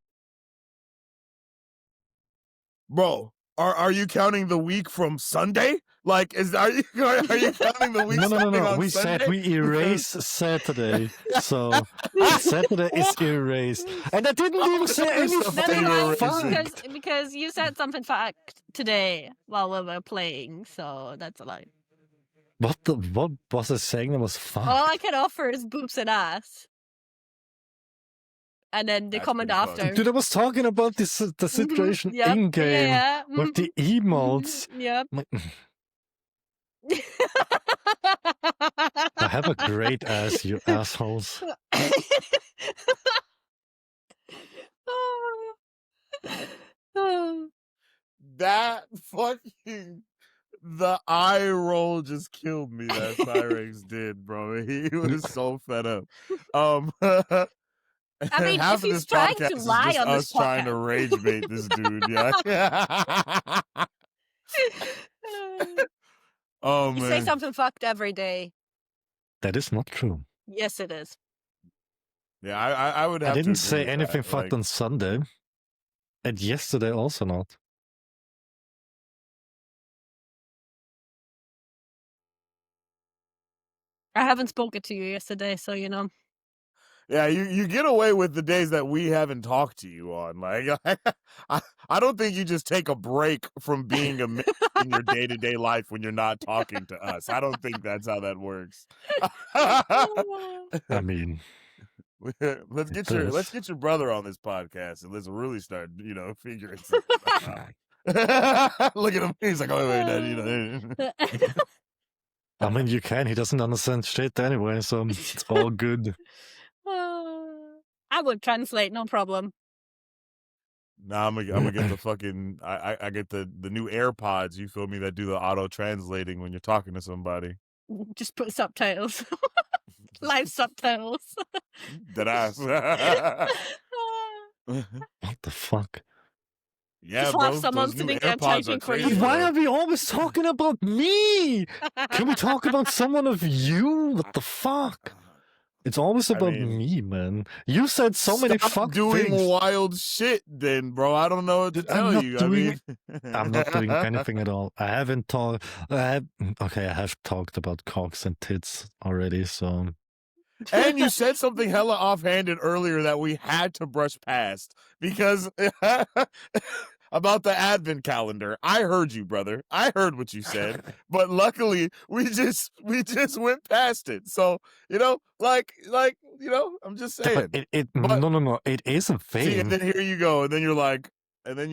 Bro, are you counting the week from Sunday? Like, are you counting the week? No. We Sunday? said we erase Saturday, so Saturday is erased, and I didn't even say anything. Because you said something fact today while we were playing, so that's a lie. What was I saying that was fucked? All I can offer is boobs and ass. And then the comment after. Dude, I was talking about the situation in game with the emotes. Yep. I have a great ass, you assholes. That fucking the eye roll just killed me that Cyrex did, bro. He was so fed up. I mean, half if of he's this trying podcast to is lie just on us this trying to podcast. rage bait this dude. Yeah. Oh You man. say something fucked every day. That is not true. Yes, it is. Yeah, I would have I didn't to say agree with anything that. fucked on Sunday. And yesterday also not. I haven't spoken to you yesterday, so you know. Yeah, you get away with the days that we haven't talked to you on. Like, I don't think you just take a break from being a man in your day-to-day life when you're not talking to us. I don't think that's how that works. I mean, let's get your brother on this podcast and let's really start, figuring stuff out. Look at him. He's like, oh wait, I mean, you can. He doesn't understand shit anyway, so it's all good. I would translate, no problem. Nah, I'm gonna get the fucking I get the new AirPods, you feel me, that do the auto translating when you're talking to somebody. Just put subtitles. Live subtitles. Deadass. What the fuck? Yeah, just bro. have someone Those new sitting there AirPods typing are for crazy, you. Why bro. are we always talking about me? Can we talk about someone of you? What the fuck? It's always about me, man. You said so many fuck doing things. wild shit then, bro. I don't know what to tell you. I'm not doing anything at all. I haven't talked. Okay, I have talked about cocks and tits already, so. And you said something hella offhanded earlier that we had to brush past because about the advent calendar. I heard you, brother. I heard what you said, but luckily we just went past it. So, I'm just saying. But No. It is a see, and thing. then here you go, and then you're like, and then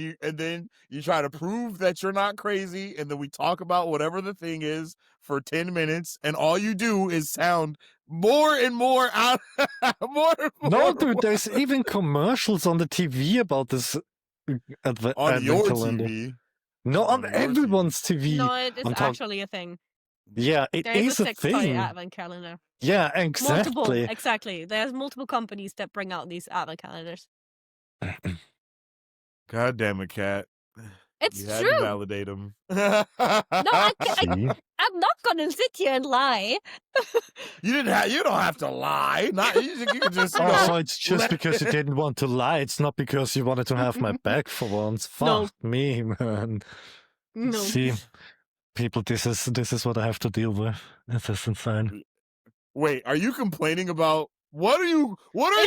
you try to prove that you're not crazy, and then we talk about whatever the thing is for 10 minutes, and all you do is sound more and more out, more and more. No, dude, there's even commercials on the TV about this on advent your calendar. TV. No, on everyone's TV. No, it is actually a thing. Yeah, it there is a a 6 thing. toy advent calendar. Yeah, exactly. Exactly. There's multiple companies that bring out these advent calendars. God damn it, Cat. It's you had true. to validate them. No, I'm not gonna sit here and lie. You don't have to lie. You can just. So it's just because you didn't want to lie. It's not because you wanted to have my back for once. Fuck me, man. No. See, people, this is what I have to deal with. This is insane. Wait, are you complaining about? What are you even?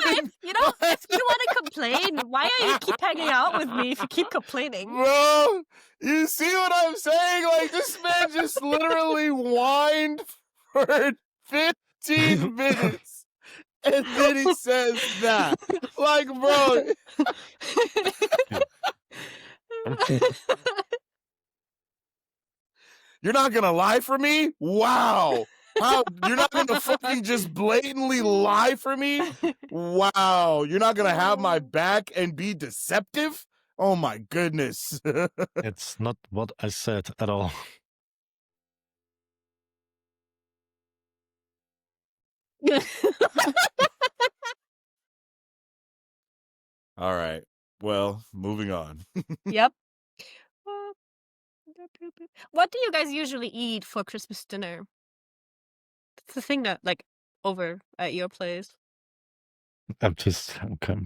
If you want to complain, why are you keep hanging out with me if you keep complaining? Bro, you see what I'm saying? Like, this man just literally whined for 15 minutes, and then he says that. Like, bro. You're not gonna lie for me? Wow. You're not gonna fucking just blatantly lie for me? Wow. You're not gonna have my back and be deceptive? Oh my goodness. It's not what I said at all. All right. Well, moving on. Yep. What do you guys usually eat for Christmas dinner? It's the thing that, like, over at your place. I'm just okay.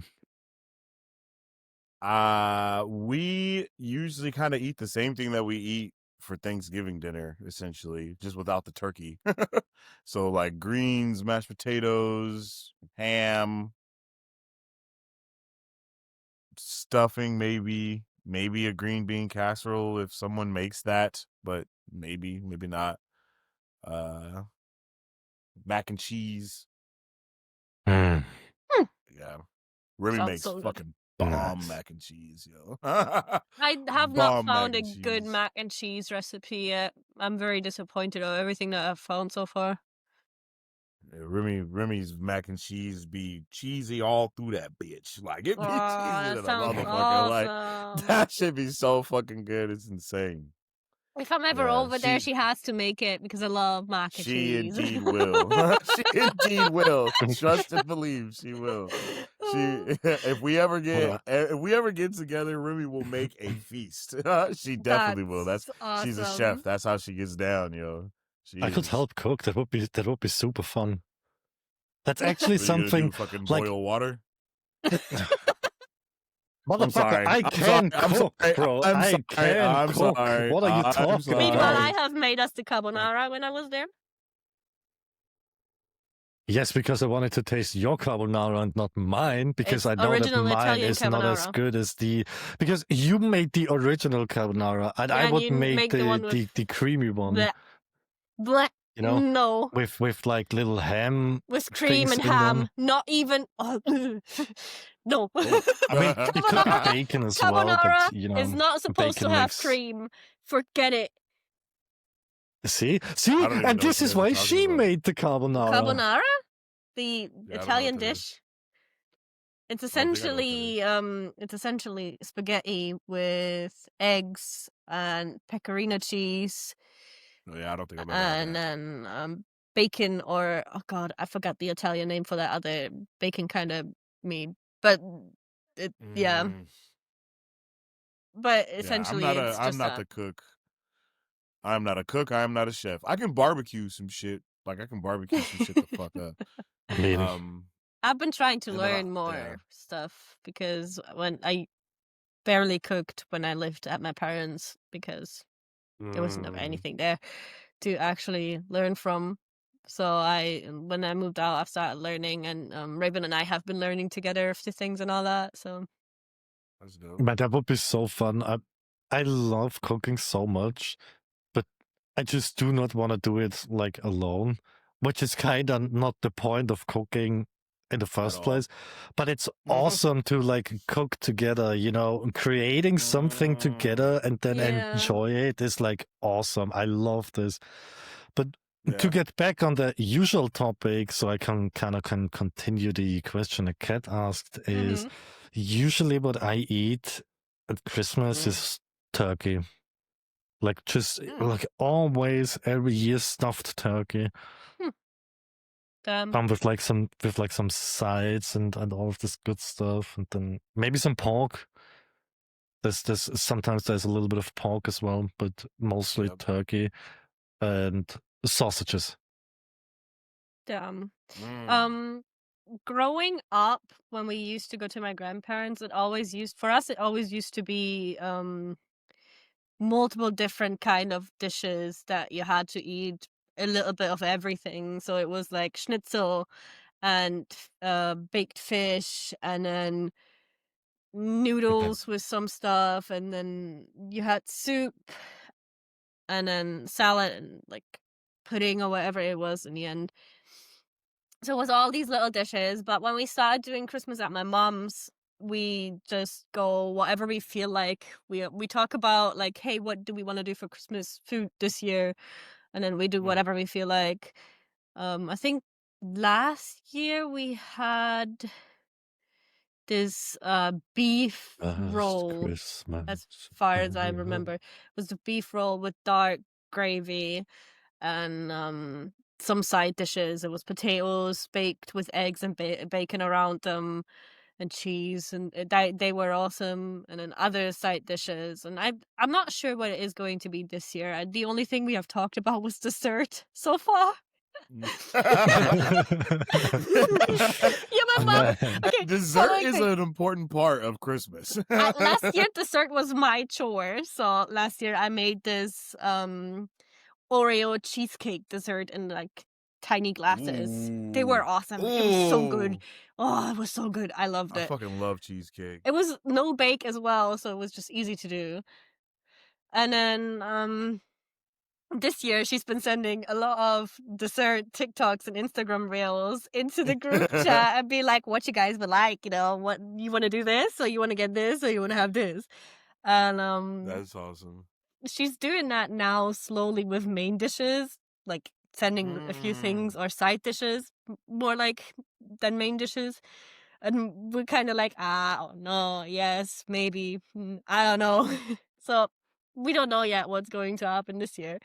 We usually kind of eat the same thing that we eat for Thanksgiving dinner, essentially, just without the turkey. So, like, greens, mashed potatoes, ham, stuffing, maybe a green bean casserole if someone makes that, but maybe not. Mac and cheese. Yeah. Remy makes so fucking bomb mac and cheese, yo. I have not Bomb found mac a and good cheese. mac and cheese recipe yet. I'm very disappointed of everything that I've found so far. Yeah, Remy's mac and cheese be cheesy all through that bitch. Like, it be cheesy that than a sounds motherfucker. Like, awesome. that should be so fucking good. It's insane. If I'm ever over there, she has to make it because I love mac and She cheese. indeed will. She indeed will. Trust and believe she will. If we ever get together, Remy will make a feast. She definitely will. She's a chef. That's how she gets down, yo. I could help cook. That would be super fun. That's actually something fucking like boil water. Motherfucker, I can cook, bro. I can cook. What are you talking about? Meanwhile, I have made us the carbonara when I was there. Yes, because I wanted to taste your carbonara and not mine, because It's I know that original mine Italian is not as carbonara. good as because you made the original carbonara, and I and would you make the one with the creamy one. bleh. Bleh. You know, No. with like little ham. With cream things and in ham. them. Not even. No. I mean, it could be bacon as well, Carbonara but you know, is not supposed to bacon have makes- cream. Forget it. See, don't even know and this what you is guys are why talking she about. made the carbonara. Carbonara? The know Italian what that is. dish. It's I don't think I know what it's essentially spaghetti with eggs and pecorino cheese Oh, yeah, I don't think I've ever had and that. then bacon or oh god, I forgot the Italian name for that other bacon kind of meat. But yeah. Mm. But Yeah, essentially it's I'm just not the cook. I'm not a cook. I am not a chef. I can barbecue some shit. Like, I can barbecue some shit the fuck up. Maybe. I've been trying to And then learn more stuff because when I barely cooked when I lived at my parents because there was never anything there to actually learn from. So when I moved out, I've started learning, and Raven and I have been learning together a few things and all that. So That's dope. Man, that would be so fun. I love cooking so much, but I just do not want to do it like alone, which is kind of not the point of cooking in the At first all. place. But it's awesome to like cook together, you know, creating something together and then Yeah. enjoy it is like awesome. I love this. But to Yeah. get back on the usual topic, so I can continue the question a cat asked is usually what I eat at Christmas is turkey. Like just like always every year stuffed turkey. With like some sides and all of this good stuff, and then maybe some pork. There's sometimes there's a little bit of pork as well, but mostly turkey and sausages. Damn. Growing up, when we used to go to my grandparents, it always used to be multiple different kind of dishes that you had to eat a little bit of everything. So it was like schnitzel and baked fish, and then noodles with some stuff, and then you had soup, and then salad, and like pudding or whatever it was in the end. So it was all these little dishes, but when we started doing Christmas at my mom's, we just go whatever we feel like. We talk about like, hey, what do we want to do for Christmas food this year? And then we do whatever we feel like. I think last year we had this beef roll, Christmas. as far as I remember. It was the beef roll with dark gravy and some side dishes. It was potatoes baked with eggs and bacon around them, and cheese, and they were awesome. And then other side dishes, and I'm not sure what it is going to be this year. The only thing we have talked about was dessert so far. Yeah, my mom. Okay, Dessert is an important part of Christmas. Last year, dessert was my chore. So last year I made this Oreo cheesecake dessert in like tiny glasses. They were awesome. It was so good. Oh, it was so good. I loved I it. fucking love cheesecake. It was no bake as well, so it was just easy to do. And then this year she's been sending a lot of dessert TikToks and Instagram reels into the group chat and be like, what you guys would like, you know, what you want to do this, or you want to get this, or you want to have this. And That's awesome. she's doing that now slowly with main dishes, like sending a few things, or side dishes, more like than main dishes. And we're kind of like, oh no, yes, maybe, I don't know. So we don't know yet what's going to happen this year,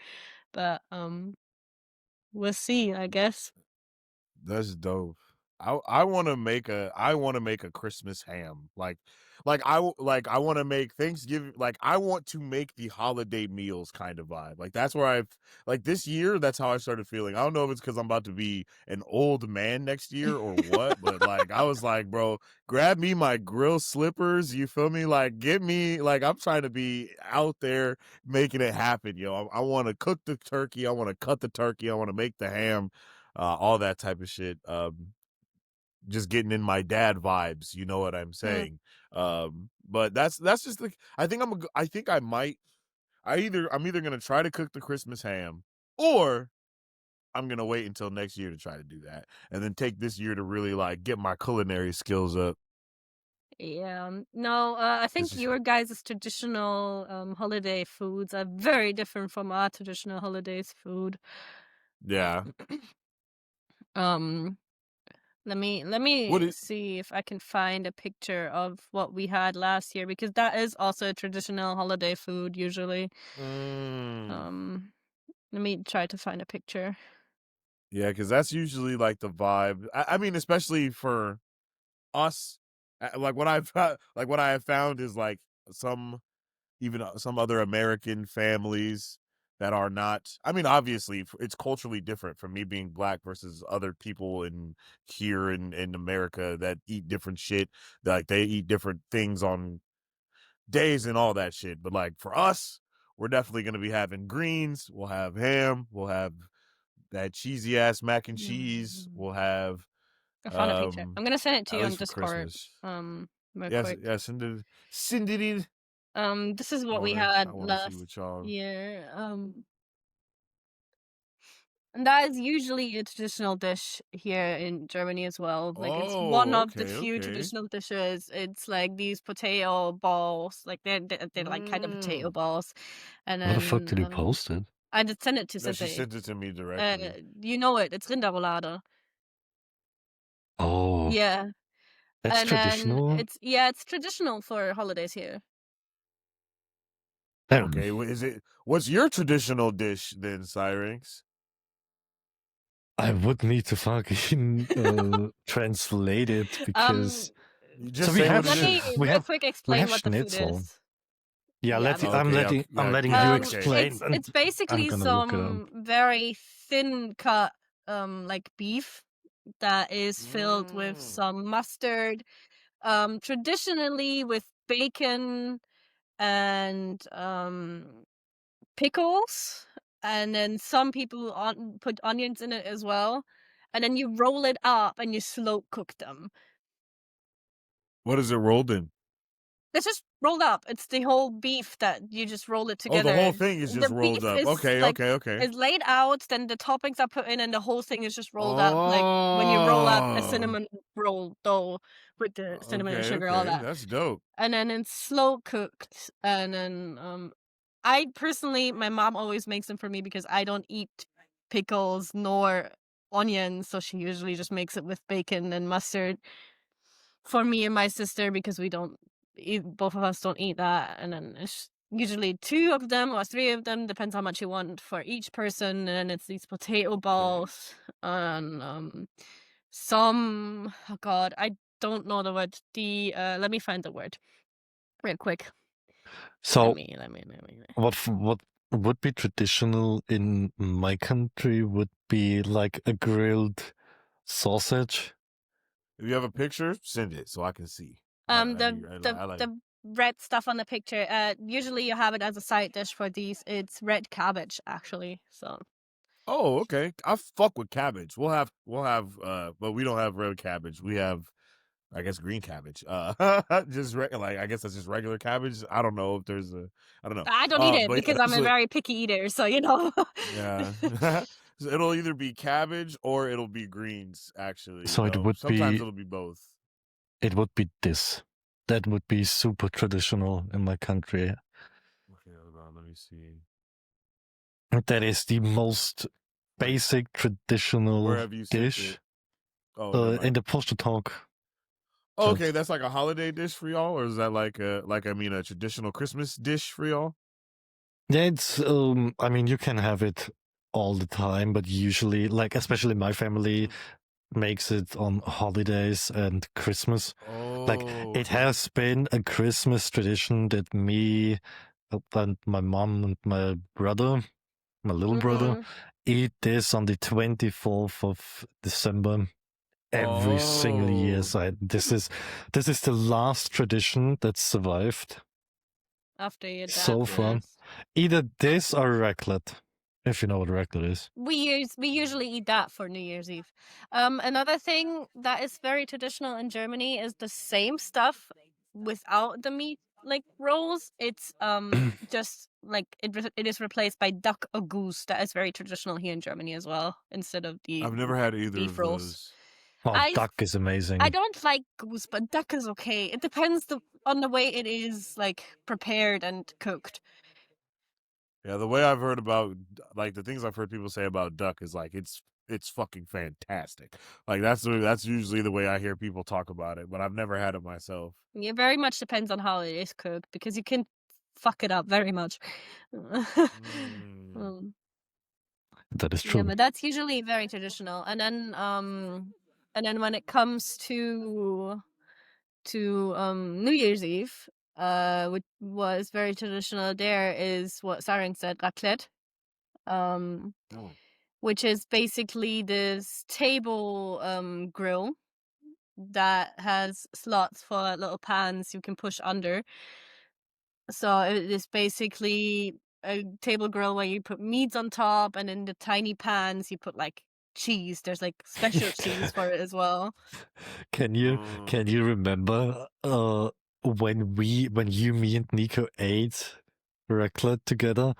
but we'll see, I guess. That's dope. I want to make a Christmas ham. I want to make Thanksgiving, like I want to make the holiday meals kind of vibe. Like that's where I've like this year, that's how I started feeling. I don't know if it's because I'm about to be an old man next year or what, but like I was like, bro, grab me my grill slippers, you feel me? Like get me, like I'm trying to be out there making it happen, yo. I want to cook the turkey, I want to cut the turkey, I want to make the ham, all that type of shit. Just getting in my dad vibes, you know what I'm saying? But that's just like, I think I'm either gonna try to cook the Christmas ham, or I'm gonna wait until next year to try to do that, and then take this year to really like get my culinary skills up. Yeah, no, I think your guys' traditional holiday foods are very different from our traditional holidays food. Yeah. Let me see if I can find a picture of what we had last year, because that is also a traditional holiday food usually. Let me try to find a picture. Yeah, because that's usually like the vibe. I mean, especially for us, like what I have found is like some other American families that are not, I mean, obviously it's culturally different from me being black versus other people here in America that eat different shit. Like they eat different things on days and all that shit. But like for us, we're definitely going to be having greens. We'll have ham. We'll have that cheesy ass mac and cheese. We'll have, I found a picture. I'm gonna send it to at you on least for Discord. Christmas. real Yes, quick. yes, send it in. This is I what we wanna, had I wanna see last what y'all. year. And that is usually a traditional dish here in Germany as well. Like it's one Oh, of the okay, few okay. traditional dishes. It's like these potato balls, like they're like kind of potato Mm. balls, and Where the fuck then did you post it? I just sent it to No, she Sissy. sent it to me directly. You know it. It's Rinderroulade. Oh, Yeah, that's and then traditional. it's traditional for holidays here. Damn. Okay, what's your traditional dish then, Syrinx? I would need to fucking translate it because You so just say what it Let me is. real quick we explain have what the food schnitzel. is. Yeah, Yeah, I'm Okay, letting yeah, you yeah, okay. explain, and it's I'm basically gonna look it up. some very thin cut like beef that is filled with Mm. some mustard, traditionally with bacon and pickles, and then some people put onions in it as well, and then you roll it up and you slow cook them. What is it rolled in? It's just rolled up. It's the whole beef that you just roll it Oh, the together. whole thing is The just rolled beef up. is Okay, like okay, okay. is laid out, then the toppings are put in, and the whole thing is just rolled up. Like when you roll up a Oh. cinnamon roll dough with the cinnamon and Okay, sugar, all okay. that, That's dope. and then it's slow cooked. And then I personally, my mom always makes them for me because I don't eat pickles nor onions, so she usually just makes it with bacon and mustard for me and my sister because we don't eat, both of us don't eat that. And then it's usually 2 of them or 3 of them, depends how much you want for each person. And then it's these potato balls and some, oh god, I don't know the word. The let me find the word real quick. So Let me. what would be traditional in my country would be like a grilled sausage. If you have a picture, send it so I can see. I like. The red stuff on the picture, usually you have it as a side dish for these. It's red cabbage actually. So Oh, okay. I fuck with cabbage. We'll have but we don't have red cabbage. We have, I guess, green cabbage. Just like, I guess that's just regular cabbage. I don't know if there's I don't know. I don't eat it But because I'm a so very picky eater, so you know. yeah. So it'll either be cabbage or it'll be greens, actually, So it though. would Sometimes be it'll be both. this. That would be super traditional in my country. Okay, hold on, let me see. That is the most basic Where traditional have you sent dish it? Oh, never in mind. the push to talk. Oh, chat. okay, that's like a holiday dish for y'all, or is that like a traditional Christmas dish for y'all? Yeah, it's I mean you can have it all the time, but usually, like especially my family makes it on holidays and Christmas. Like Oh, it has been a Christmas tradition that me and my mom and my brother, my little brother, eat this on the 24th of December every single year. oh. So this is the last tradition that survived After your dad so far. passed. Either this or raclette, if you know what raclette is. We usually eat that for New Year's Eve. Another thing that is very traditional in Germany is the same stuff without the meat like rolls. It's just like it is replaced by duck or goose. That is very traditional here in Germany as well, instead of the I've never had either beef of rolls. those. Oh, I duck is amazing. I don't like goose, but duck is okay. It depends on the way it is like prepared and cooked. Yeah, the way I've heard about, like, the things I've heard people say about duck is like it's fucking fantastic. Like that's usually the way I hear people talk about it, but I've never had it myself. It very much depends on how it is cooked because you can fuck it up very much. Mm. That is Yeah, true. but that's usually very traditional. And then when it comes to New Year's Eve, which was very traditional there, is what Saren said, raclette. Um, Oh. which is basically this table grill that has slots for little pans you can push under. So it is basically a table grill where you put meats on top, and in the tiny pans you put like cheese. There's like special cheese for it as well. Can you remember when you, me, and Nico ate raclette together?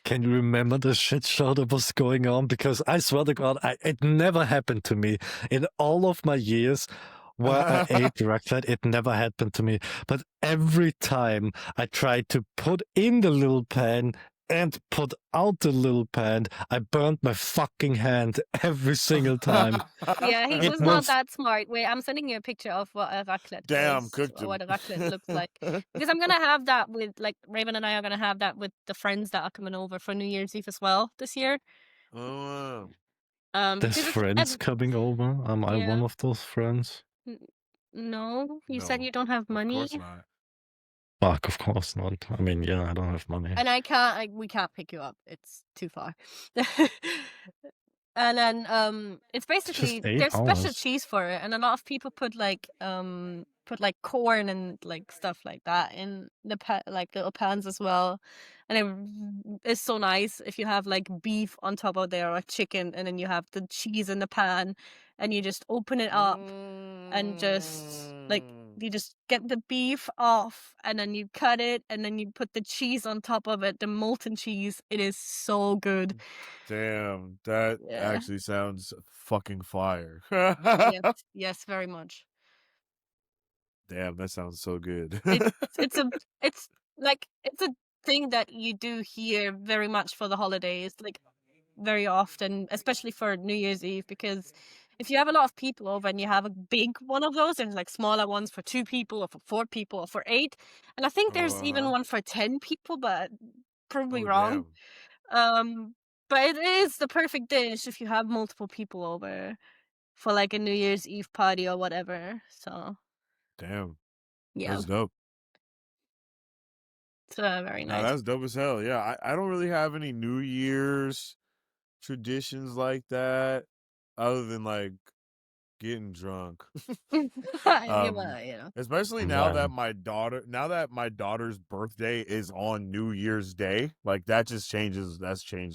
Can you remember the shit show that was going on? Because I swear to God, it never happened to me in all of my years where I ate raclette. It never happened to me. But every time I tried to put in the little pan and put out the little pan, I burned my fucking hand every single time. Yeah, he It was not was- that smart. Wait, I'm sending you a picture of what a raclette Damn, is, cooked or what a him. raclette looks like. Because I'm gonna have that with, like, Raven and I are gonna have that with the friends that are coming over for New Year's Eve as well this year. Oh, There's Because it's friends coming over. Am I one Yeah. of those friends? No, you said No, you don't have of money, course not. Fuck, of course not. I mean, yeah, I don't have money. and we can't pick you up. It's too far. And then it's basically, 8 there's special hours. cheese for it, and a lot of people put like corn and like stuff like that in the like little pans as well, and it is so nice if you have like beef on top of there or chicken, and then you have the cheese in the pan, and you just open it up and just like you just get the beef off, and then you cut it, and then you put the cheese on top of it, the molten cheese. It is so good. Damn, that Yeah. actually sounds fucking fire. Yes, very much. Damn, that sounds so good. It's a thing that you do here very much for the holidays, like very often, especially for New Year's Eve, because if you have a lot of people over and you have a big one of those, there's like smaller ones for 2 people or for 4 people or for 8, and I think there's even one for 10 people, but probably wrong. Damn. But it is the perfect dish if you have multiple people over for like a New Year's Eve party or whatever. So Damn. yeah, That's dope. it's very No, nice. that's dope as hell. Yeah, I don't really have any New Year's traditions like that, other than like getting drunk. Especially now that my daughter's birthday is on New Year's Day, like that's changed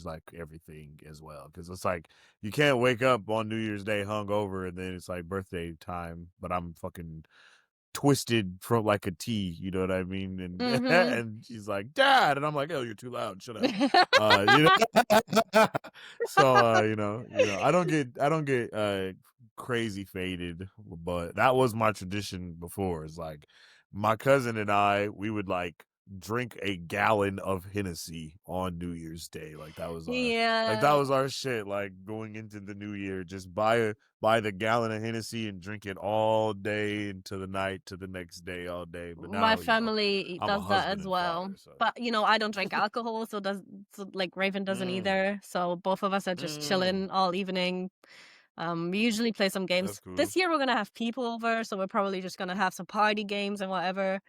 like everything as well. Cause it's like you can't wake up on New Year's Day hungover and then it's like birthday time, but I'm fucking twisted from like a T, you know what I mean? And and she's like, "Dad," and I'm like, "Oh, you're too loud. Shut up." You know? So I don't get crazy faded, but that was my tradition before. It's like my cousin and we would like drink a gallon of Hennessy on New Year's Day. Like that was our shit. Like going into the new year, just buy the gallon of Hennessy and drink it all day into the night to the next day all day. But now My family I'm a does that husband as and well. father, so. But I don't drink alcohol, so like Raven doesn't either. So both of us are just chilling all evening. We usually play some games. That's cool. This year we're gonna have people over, so we're probably just gonna have some party games and whatever.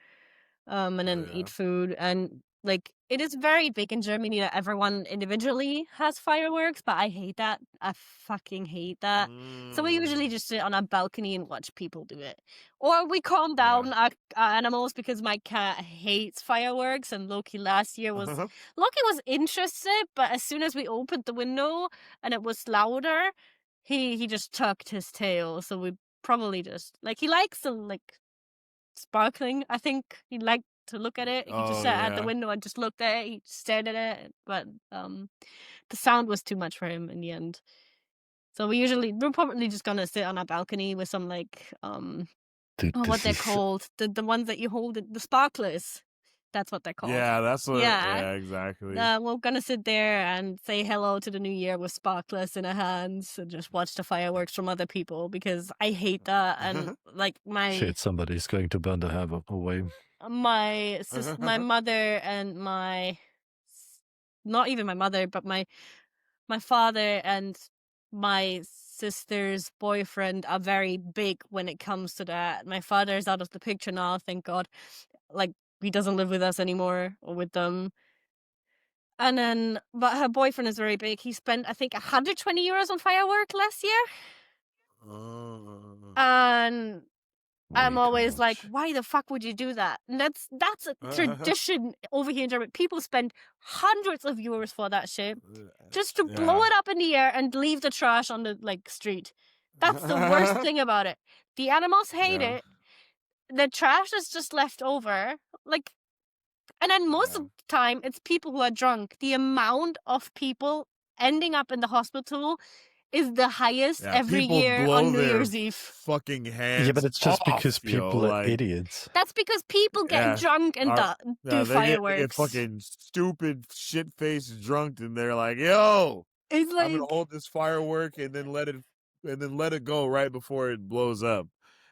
And then eat food, and like it is very big in Germany that everyone individually has fireworks, but I hate that. I fucking hate that. So we usually just sit on a balcony and watch people do it, or we calm down our animals, because my cat hates fireworks, and Loki last year was Loki was interested, but as soon as we opened the window and it was louder, he just tucked his tail. So we probably just like, he likes to like sparkling. I think he liked to look at it. He just sat at the window and just looked at it. He stared at it, but the sound was too much for him in the end. So we're probably just gonna sit on a balcony with some like what they're called, the ones that you hold, the sparklers. That's what they're called. Yeah, that's what. Yeah, exactly. We're gonna sit there and say hello to the new year with sparklers in our hands and just watch the fireworks from other people, because I hate that. And like Shit, somebody's going to burn the have away. My mother and not even my mother, but my father and my sister's boyfriend are very big when it comes to that. My father is out of the picture now, thank God. Like, he doesn't live with us anymore, or with them. And then, but her boyfriend is very big. He spent, I think, 120 euros on firework last year. And I'm Way too always like, much. why the fuck would you do that? And that's a tradition over here in Germany. People spend hundreds of euros for that shit just to blow it up in the air and leave the trash on the street. That's the worst thing about it. The animals hate it. The trash is just left over. Like, and then most of the time it's people who are drunk. The amount of people ending up in the hospital is the highest every year on New Year's Eve. Fucking hands. Yeah, but it's just because people are like, idiots. That's because people get drunk and do fireworks. They get fucking stupid, shit-faced drunk, and they're like, "Yo, it's like, I'm gonna hold this firework and then let it go right before it blows up."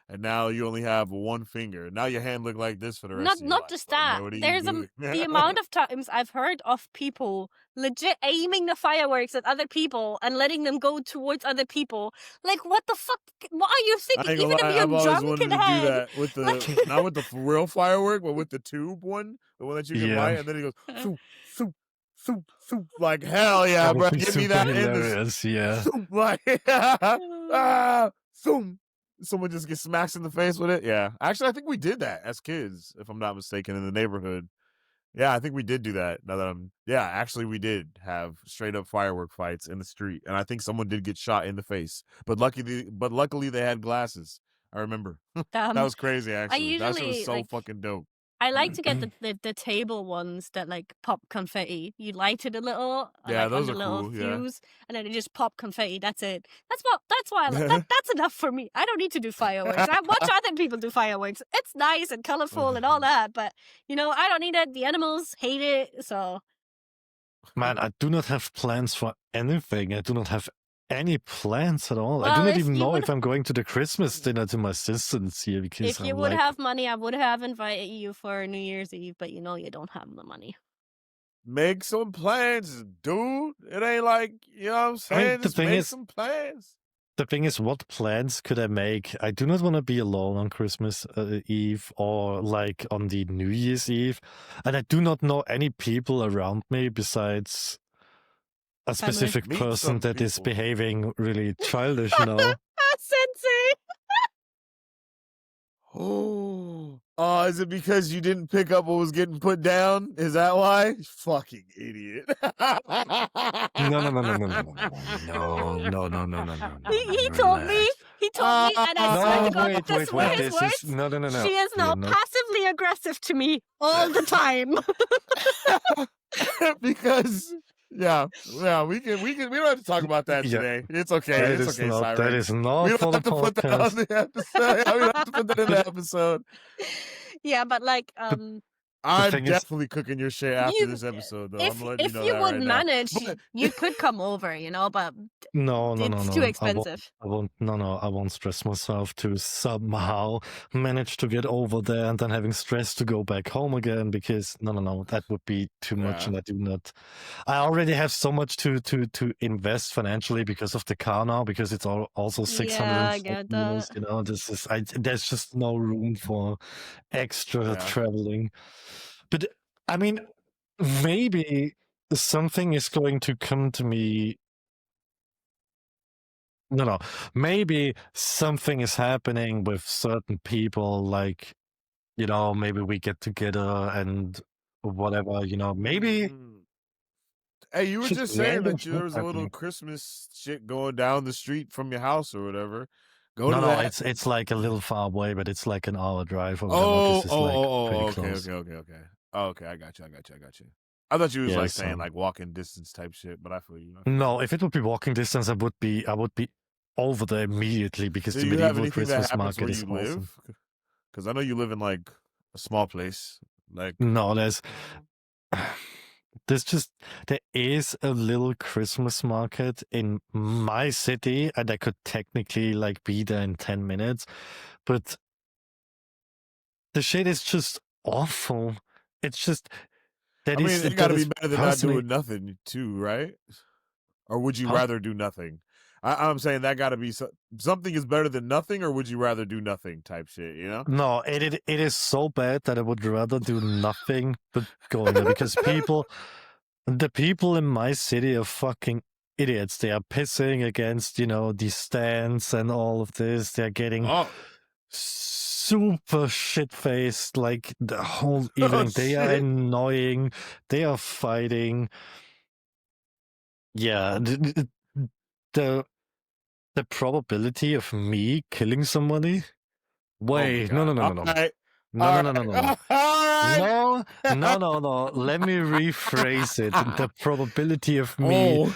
And now you only have one finger. Now your hand look like this for the rest of your life. Not just that. There's the amount of times I've heard of people legit aiming the fireworks at other people and letting them go towards other people. Like, what the fuck? What are you thinking? Even if you're I've always drunk wanted in to head. do that with the not with the real firework, but with the tube one, the one that you can light, and then it goes soup, soup, soup, soup. Like hell yeah, That bro! would be Give me that in hilarious, yeah. soup, like soup. Someone just gets smacked in the face with it. Yeah, actually, I think we did that as kids, if I'm not mistaken, in the neighborhood. Yeah, I think we did do that. Now that actually, we did have straight up firework fights in the street, and I think someone did get shot in the face. But luckily, they had glasses. I remember that was crazy. Actually, that shit was so fucking dope. I like to get the table ones that like pop confetti. You light it a little, yeah, like, those on the are little cool. fuse, and then it just pop confetti. That's it. That's why I like that's enough for me. I don't need to do fireworks. I watch other people do fireworks. It's nice and colorful and all that, but I don't need it. The animals hate it, so. Man, I do not have plans for anything. I do not have any plans at all. Well, I do not even know if I'm going to the Christmas dinner to my sister this year because if you would have money, I would have invited you for New Year's Eve, but you don't have the money. Make some plans, dude. It ain't like, you know what I'm saying? Just make some plans. The thing is, what plans could I make? I do not want to be alone on Christmas Eve or like on the New Year's Eve. And I do not know any people around me besides a specific person that is behaving really childish now. Sensei! Oh, is it because you didn't pick up what was getting put down? Is that why? Fucking idiot. No. He told me, and I swear to God, this were his words. No. She is now passively aggressive to me all the time. Because we don't have to talk about that today. It's okay. It's okay, Siren. That is not we don't for have the to put that on podcast. the episode. We don't have to put that in the episode. Yeah, but like I'm definitely cooking your shit after this episode, though. I'm letting you know that right now. If you would manage, you could come over, but no. It's too expensive. I won't stress myself to somehow manage to get over there and then having stress to go back home again because no, that would be too much, and I do not. I already have so much to invest financially because of the car now, because it's also 600. Yeah, I get that. There's just no room for extra traveling. But I mean, maybe something is going to come to me. No. Maybe something is happening with certain people, like, maybe we get together and whatever, maybe. Hey, you were just saying that there was a little Christmas shit going down the street from your house or whatever. No, it's like a little far away, but it's like an hour drive or whatever. Okay. Okay, I got you. I thought you was saying like walking distance type shit, but I feel you. No, if it would be walking distance, I would be over there immediately because the medieval Christmas market is awesome. Because I know you live in like a small place. Like no, there is a little Christmas market in my city, and I could technically like be there in 10 minutes, but the shit is just awful. It's just it got to be better than not doing nothing too, right? Or would you rather do nothing? I'm saying that got to be something is better than nothing, or would you rather do nothing type shit, No, it is so bad that I would rather do nothing but going there because the people in my city are fucking idiots. They are pissing against, these stands and all of this. They're getting super shit-faced, like the whole evening. They are shit. annoying. They are fighting. Yeah, the probability of me killing somebody. Wait, no. All No. right. No. All right. No. Let me rephrase it. The probability of me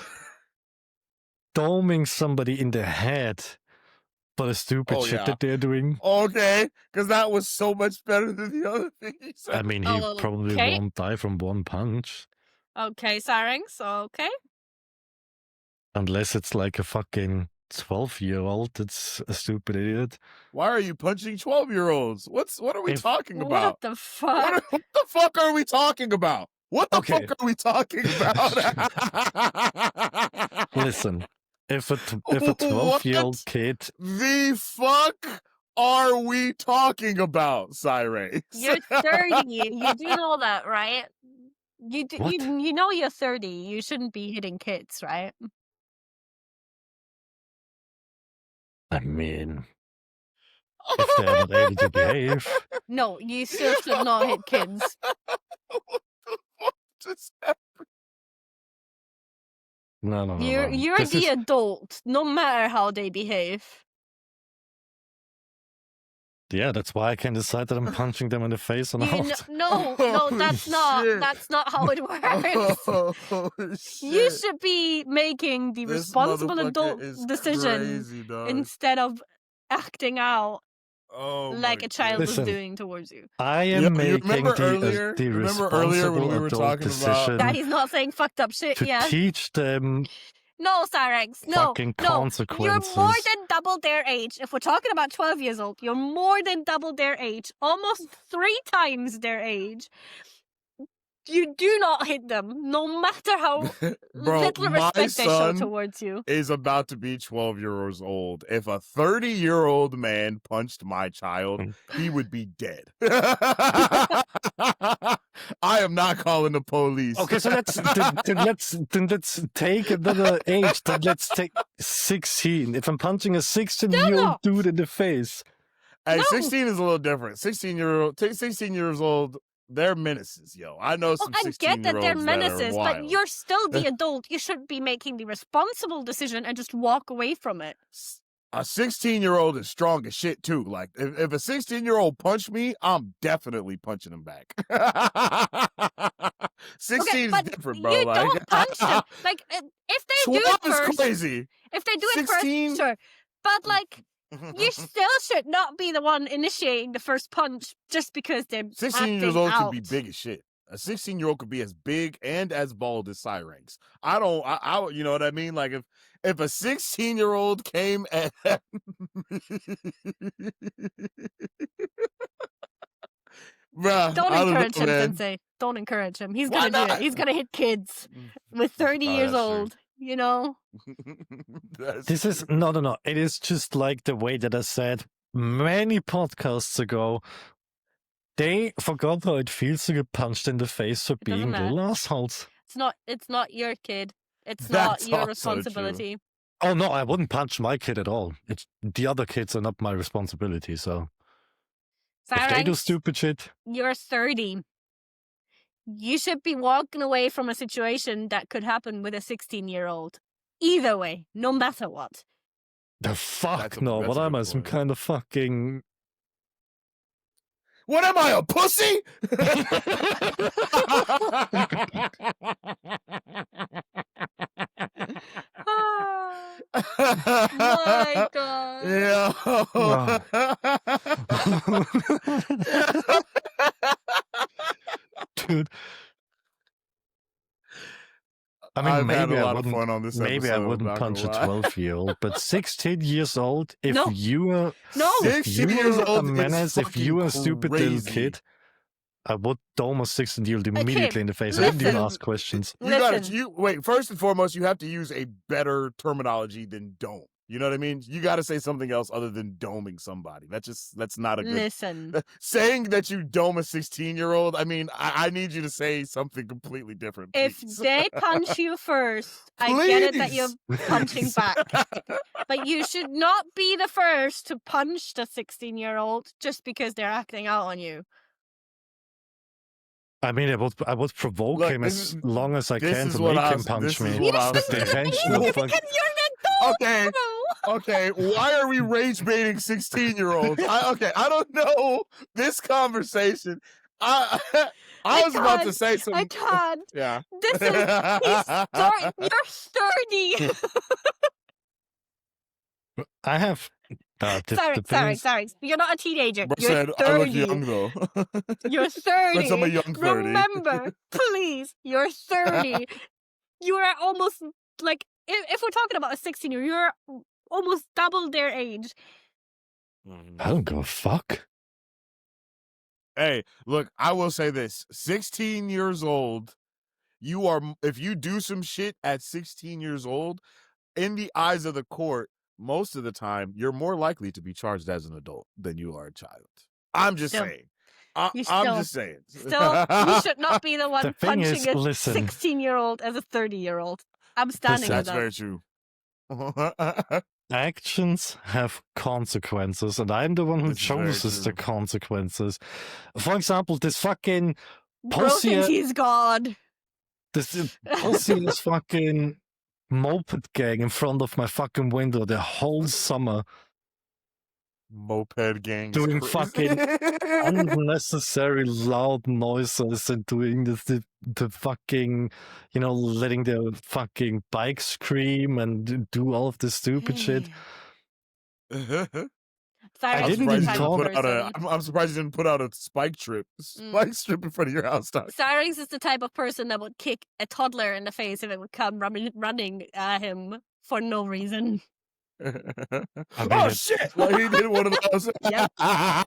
doming somebody in the head for the stupid shit that they're doing. Okay, because that was so much better than the other thing you said. I mean, he probably won't die from one punch. Okay, Syrinx, okay. Unless it's like a fucking 12-year-old that's a stupid idiot. Why are you punching 12-year-olds? What are we talking about? What the fuck? What the fuck are we talking about? What the fuck are we talking about? Listen, if a 12-year-old kid... The fuck are we talking about, Syrinx? You're 30. You do know that, right? You know you're 30. You shouldn't be hitting kids, right? I mean, if they're not able to behave. No, you still should not hit kids. What the fuck just happened? No. You're the adult, no matter how they behave. Yeah, that's why I can decide that I'm punching them in the face or not. No, that's not how it works. You should be making the responsible adult decision instead of acting out like a child was doing towards you. I am making the responsible adult decision. That he's not saying fucked up shit. To teach them. No, Syrinx, no. Consequences. You're more than double their age. If we're talking about 12 years old, you're more than double their age. Almost 3 times their age. You do not hit them, no matter how little respect they show towards you. Is about to be 12 years old. If a 30-year-old man punched my child, he would be dead. I am not calling the police. Okay, so let's take another age. Then let's take 16. If I'm punching a 16-year-old dude in the face. Hey, 16 is a little different. 16 years old. They're menaces, yo. I know some 16-year-olds I get that they're menaces, that are wild. but you're still the adult. You should be making the responsible decision and just walk away from it. A 16-year-old is strong as shit, too. Like, if a 16-year-old punched me, I'm definitely punching him back. 16 is different, bro. You don't punch them. Like, if they do it first... is crazy. If they do 16? it first, sure. But, like... You still should not be the one initiating the first punch just because they're 16 years old could be big as shit. A 16-year-old could be as big and as bald as Syrinx. I you know what I mean? Like if a 16-year-old came at Bruh, don't encourage him, Sensei. Don't encourage him. He's gonna do it. He's gonna hit kids with 30 years old. You know? This is no. It is just like the way that I said many podcasts ago. They forgot how it feels to get punched in the face for being little assholes. It's not your kid. It's not your responsibility. Oh no, I wouldn't punch my kid at all. The other kids are not my responsibility, so if they do stupid shit. You're 30. You should be walking away from a situation that could happen with a 16-year-old. Either way, no matter what. The fuck no. What am I, some kind of fucking... What am I, a pussy? My God. Yeah. Dude. I mean, maybe I wouldn't punch a 12-year-old, but 16 years old, if you are a menace, if you are a stupid little kid, I would dome a 16-year-old immediately in the face. I didn't even ask questions. Wait, first and foremost, you have to use a better terminology than dome. You know what I mean? You got to say something else other than doming somebody. That's not a good... Listen. Saying that you dome a 16-year-old, I mean, I need you to say something completely different. Please. If they punch you first, I get it that you're punching back. But you should not be the first to punch the 16-year-old just because they're acting out on you. I mean, I would provoke Look, him as long as I can to what make I him was- punch this me. is what I was But the saying. intentional Because fuck- you're an adult. Okay. Okay, why are we rage baiting 16-year-olds? I don't know this conversation. I was about to say I something. can't. Yeah. This is you're 30. I have. The thing is- Sorry. You're not a teenager. Bro You're said, 30. I look young though. You're 30. But I'm a young 30. Remember, please, you're 30. You are almost like if we're talking about a 16-year, you're almost double their age. I don't give a fuck. Hey, look, I will say this. 16 years old, if you do some shit at 16 years old, in the eyes of the court, most of the time, you're more likely to be charged as an adult than you are a child. I'm just saying. I'm just saying. Still, you should not be the one The thing punching is, a listen. 16-year-old as a 30-year-old. I'm standing with That's very true. Actions have consequences, and I'm the one who This is very chooses the true. consequences. For example, this fucking Bro thinks pussy, he's God. this pussy fucking moped gang in front of my fucking window the whole summer, Moped gangs. doing fucking unnecessary loud noises and doing the fucking, letting their fucking bike scream and do all of this stupid shit. Sorry, I he's didn't the even type talk- of put out person. I'm surprised you didn't put out a spike strip. Spike strip in front of your house, Doc. Cyrix is the type of person that would kick a toddler in the face if it would come running at him for no reason. Oh shit! Like he did one of those. Yeah.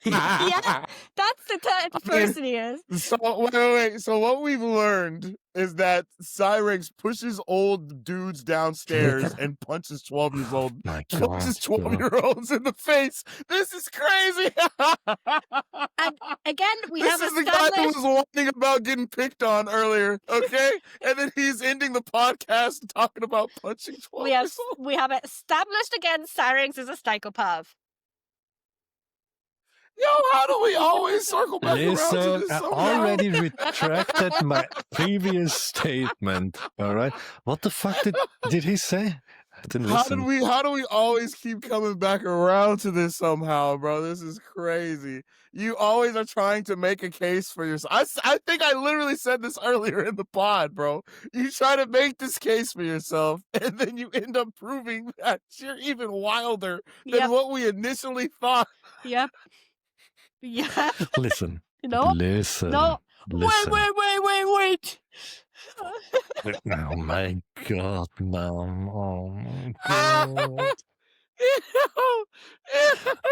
Yeah, that's the type of person he is. So wait. So what we've learned is that Cyrix pushes old dudes downstairs and punches 12-years-old. My Punches God, 12-year-olds in the face. This is crazy. And again, we This have is the guy who established. was whining about getting picked on earlier, okay? And then he's ending the podcast talking about punching 12 We have years old. we have established again. Cyrix is a psychopath. Yo, how do we always circle back around to Listen, this I somehow? already retracted my previous statement. All right, what the fuck did he say? I didn't listen. How do we always keep coming back around to this somehow, bro? This is crazy. You always are trying to make a case for yourself. I think I literally said this earlier in the pod, bro. You try to make this case for yourself, and then you end up proving that you're even wilder than Yep. what we initially thought. Yep. Yep. Listen. No. Listen. No. Listen. Wait. Oh my God, Mom. Oh my God.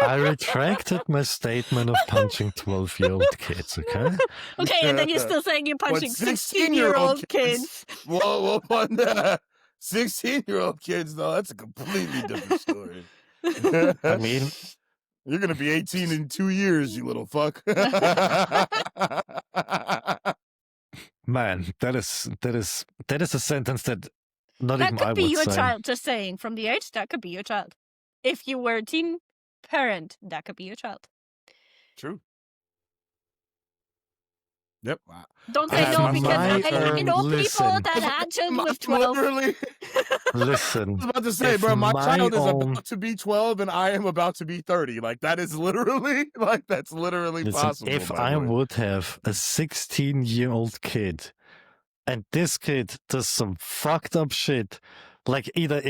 I retracted my statement of punching 12-year-old kids, okay? Okay, and then you're still saying you're punching 16-year-old kids. Whoa, 16-year-old kids, though, that's a completely different story. I mean, You're gonna be 18 in 2 years, you little fuck. man, that is a sentence that not That even I could be would your say. child, just saying. From the age, that could be your child. If you were a teen parent, that could be your child. True. Yep. Don't say And no because I know people listen. that had children with 12. Literally, Listen, I was about to say, if bro, my my child is own- about to be 12 and I am about to be 30. Like, that is literally, that's literally listen, possible. if by I the way. would have a 16-year-old kid and this kid does some fucked up shit, like either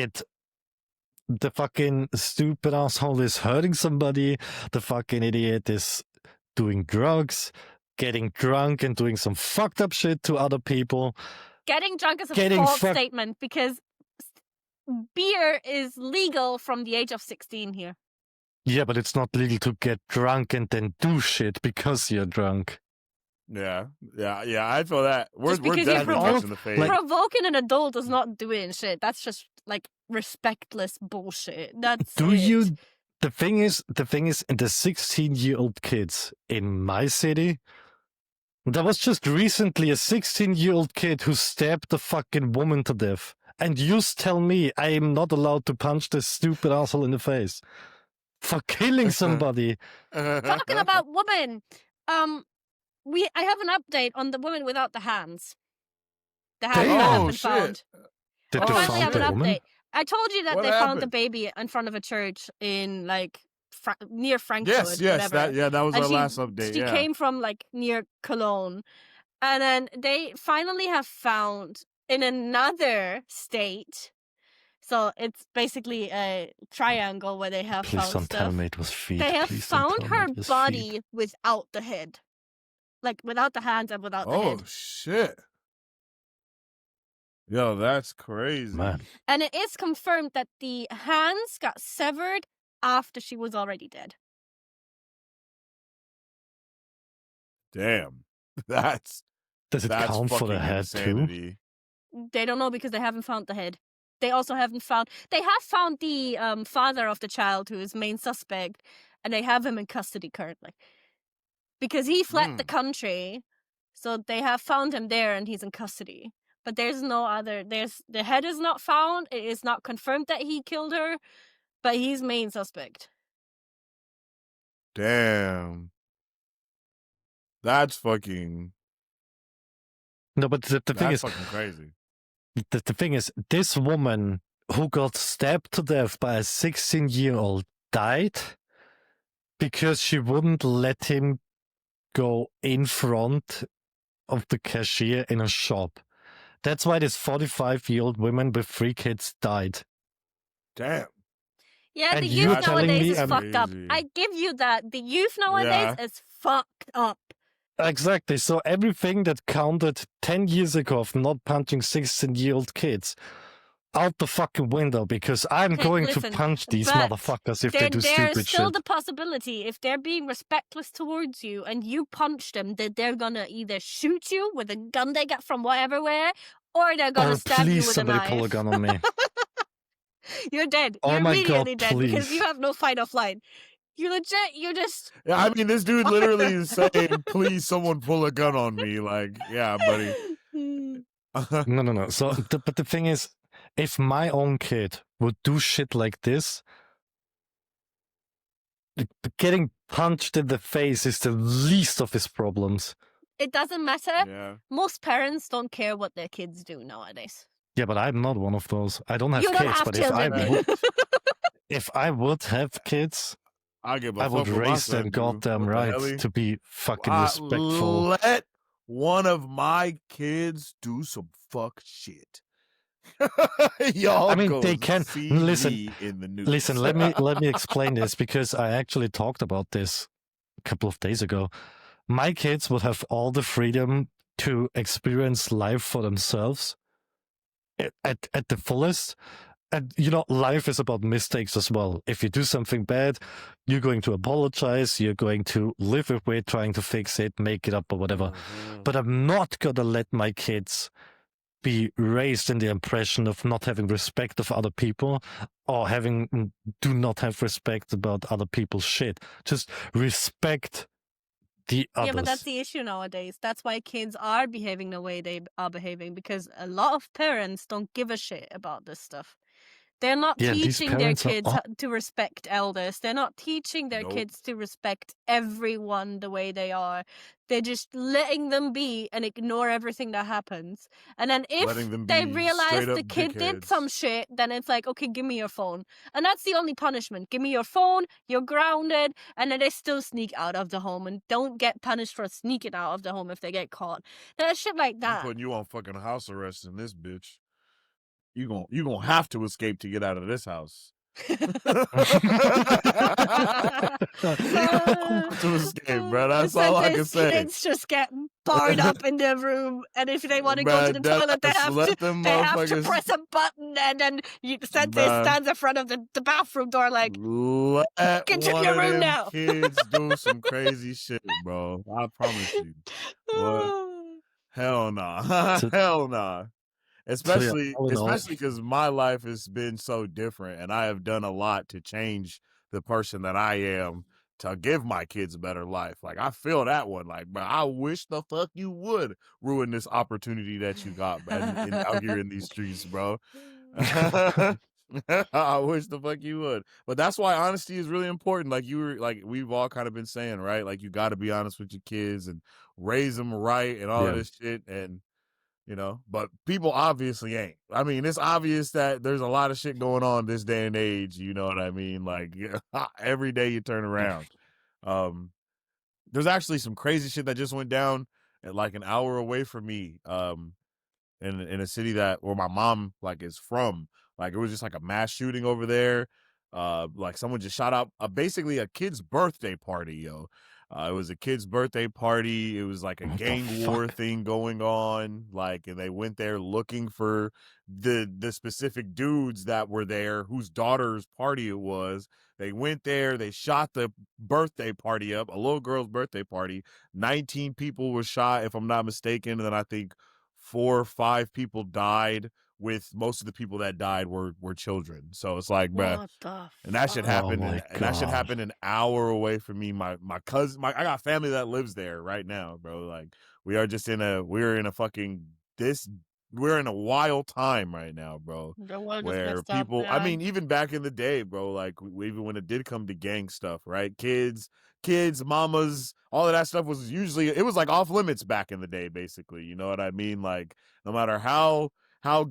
the fucking stupid asshole is hurting somebody, the fucking idiot is doing drugs, getting drunk and doing some fucked up shit to other people. Getting drunk is a Getting false fuck- statement because beer is legal from the age of 16 here. Yeah, but it's not legal to get drunk and then do shit because you're drunk. Yeah, I feel that. We're Just because definitely you're touching the face. Like- Provoking an adult is not doing shit. That's just like respectless bullshit. That's Do it. you? The thing is, in the 16-year-old kids in my city, there was just recently a 16-year-old kid who stabbed the fucking woman to death. And you tell me I am not allowed to punch this stupid asshole in the face for killing somebody. Talking about women, I have an update on the woman without the hands. The hands that have been found. Did I they finally have find an the woman? update. I told you that What they found the happened? baby in front of a church in like near Frankfurt. Yes, whatever. that was And our last update. She came from like near Cologne, and then they finally have found in another state. So it's basically a triangle where they have Please found don't stuff. tell me it was feet. They have Please don't found tell me her it was body feet. without the head, like without the hands and without the head. Oh shit! Yo, that's crazy. Man. And it is confirmed that the hands got severed after she was already dead. Damn, that's Does it count for the fucking head insanity. They don't know because they haven't found the head. They also haven't found. They have found the father of the child, who is main suspect, and they have him in custody currently because he fled the country. So they have found him there, and he's in custody. But there's no other. The head is not found. It is not confirmed that he killed her, but he's main suspect. Damn, that's fucking. No, but the thing That's is, fucking crazy. the thing is, this woman who got stabbed to death by a 16-year-old died because she wouldn't let him go in front of the cashier in a shop. That's why this 45-year-old woman with 3 kids died. Damn. Yeah, And the you're youth telling nowadays me is I'm fucked up. crazy. I give you that. The youth nowadays is fucked up. Exactly. So everything that counted 10 years ago of not punching 16-year-old kids out the fucking window, because I'm Okay, going listen, to punch these but motherfuckers if they do There's stupid still shit. the possibility, if they're being respectless towards you and you punch them, that they're gonna either shoot you with a gun they got from whatever, or they're gonna stab you Please with a somebody knife. pull a gun on me. You're dead. Oh You're my immediately God, dead because please. you have no fight or flight. You're legit. You're just. Yeah, I mean, this dude literally is saying, "Please, someone pull a gun on me." Like, yeah, buddy. No. So, but the thing is, if my own kid would do shit like this, getting punched in the face is the least of his problems. It doesn't matter. Yeah. Most parents don't care what their kids do nowadays. Yeah, but I'm not one of those. I don't have You kids, don't have but children. if I would have kids, I give a I fuck would what my raise son them do. goddamn What the right helly? to be fucking respectful. Let one of my kids do some fuck shit. Y'all, I mean, go they can see listen. me in the news. Listen, let me explain this, because I actually talked about this a couple of days ago. My kids would have all the freedom to experience life for themselves at the fullest. And, you know, life is about mistakes as well. If you do something bad, you're going to apologize. You're going to live with it, trying to fix it, make it up or whatever. But I'm not going to let my kids be raised in the impression of not having respect of other people, or do not have respect about other people's shit. Just respect the others. Yeah, but that's the issue nowadays. That's why kids are behaving the way they are behaving, because a lot of parents don't give a shit about this stuff. They're not these teaching their parents are kids to respect elders. They're not teaching their Nope. kids to respect everyone the way they are. They're just letting them be and ignore everything that happens. And then Letting them if they be realize straight the up kid did dickheads. some shit, then it's like, okay, give me your phone. And that's the only punishment. Give me your phone, you're grounded, and then they still sneak out of the home and don't get punished for sneaking out of the home if they get caught. There's shit like I'm that. putting you on fucking house arrest in this bitch. You gonna have to escape to get out of this house. To escape, bro. That's all I can say. Kids just get barred up in their room, and if they want to go to the toilet, they have to press a button, and then Sensei stands in front of the bathroom door like, let get to one your of room them now. kids do some crazy shit, bro. I promise you. What? Hell nah. Hell nah. Especially because my life has been so different, and I have done a lot to change the person that I am give my kids a better life. Like, I feel that one. Like, bro, I wish the fuck you would ruin this opportunity that you got out here in these streets, bro. I wish the fuck you would. But that's why honesty is really important. Like we've all kind of been saying, right? Like, you got to be honest with your kids and raise them right and all of this shit. And, but people obviously ain't. I mean, it's obvious that there's a lot of shit going on this day and age. You know what I mean? Like, every day you turn around. There's actually some crazy shit that just went down at like an hour away from me. In a city where my mom like is from. Like, it was just like a mass shooting over there. Like, someone just shot up basically a kid's birthday party, yo. It was a kid's birthday party. It was like a gang war thing going on. Like, and they went there looking for the specific dudes that were there, whose daughter's party it was. They went there. They shot the birthday party up, a little girl's birthday party. 19 people were shot, if I'm not mistaken. And then I think 4 or 5 people died. With most of the people that died were children. So it's like, bruh, and that shit happened. And that shit happened an hour away from me. My cousin, I got family that lives there right now, bro. Like, we're in a wild time right now, bro. Where people, I mean, even back in the day, bro, like, even when it did come to gang stuff, right? Kids, mamas, all of that stuff was it was like off limits back in the day, basically. You know what I mean? Like, no matter how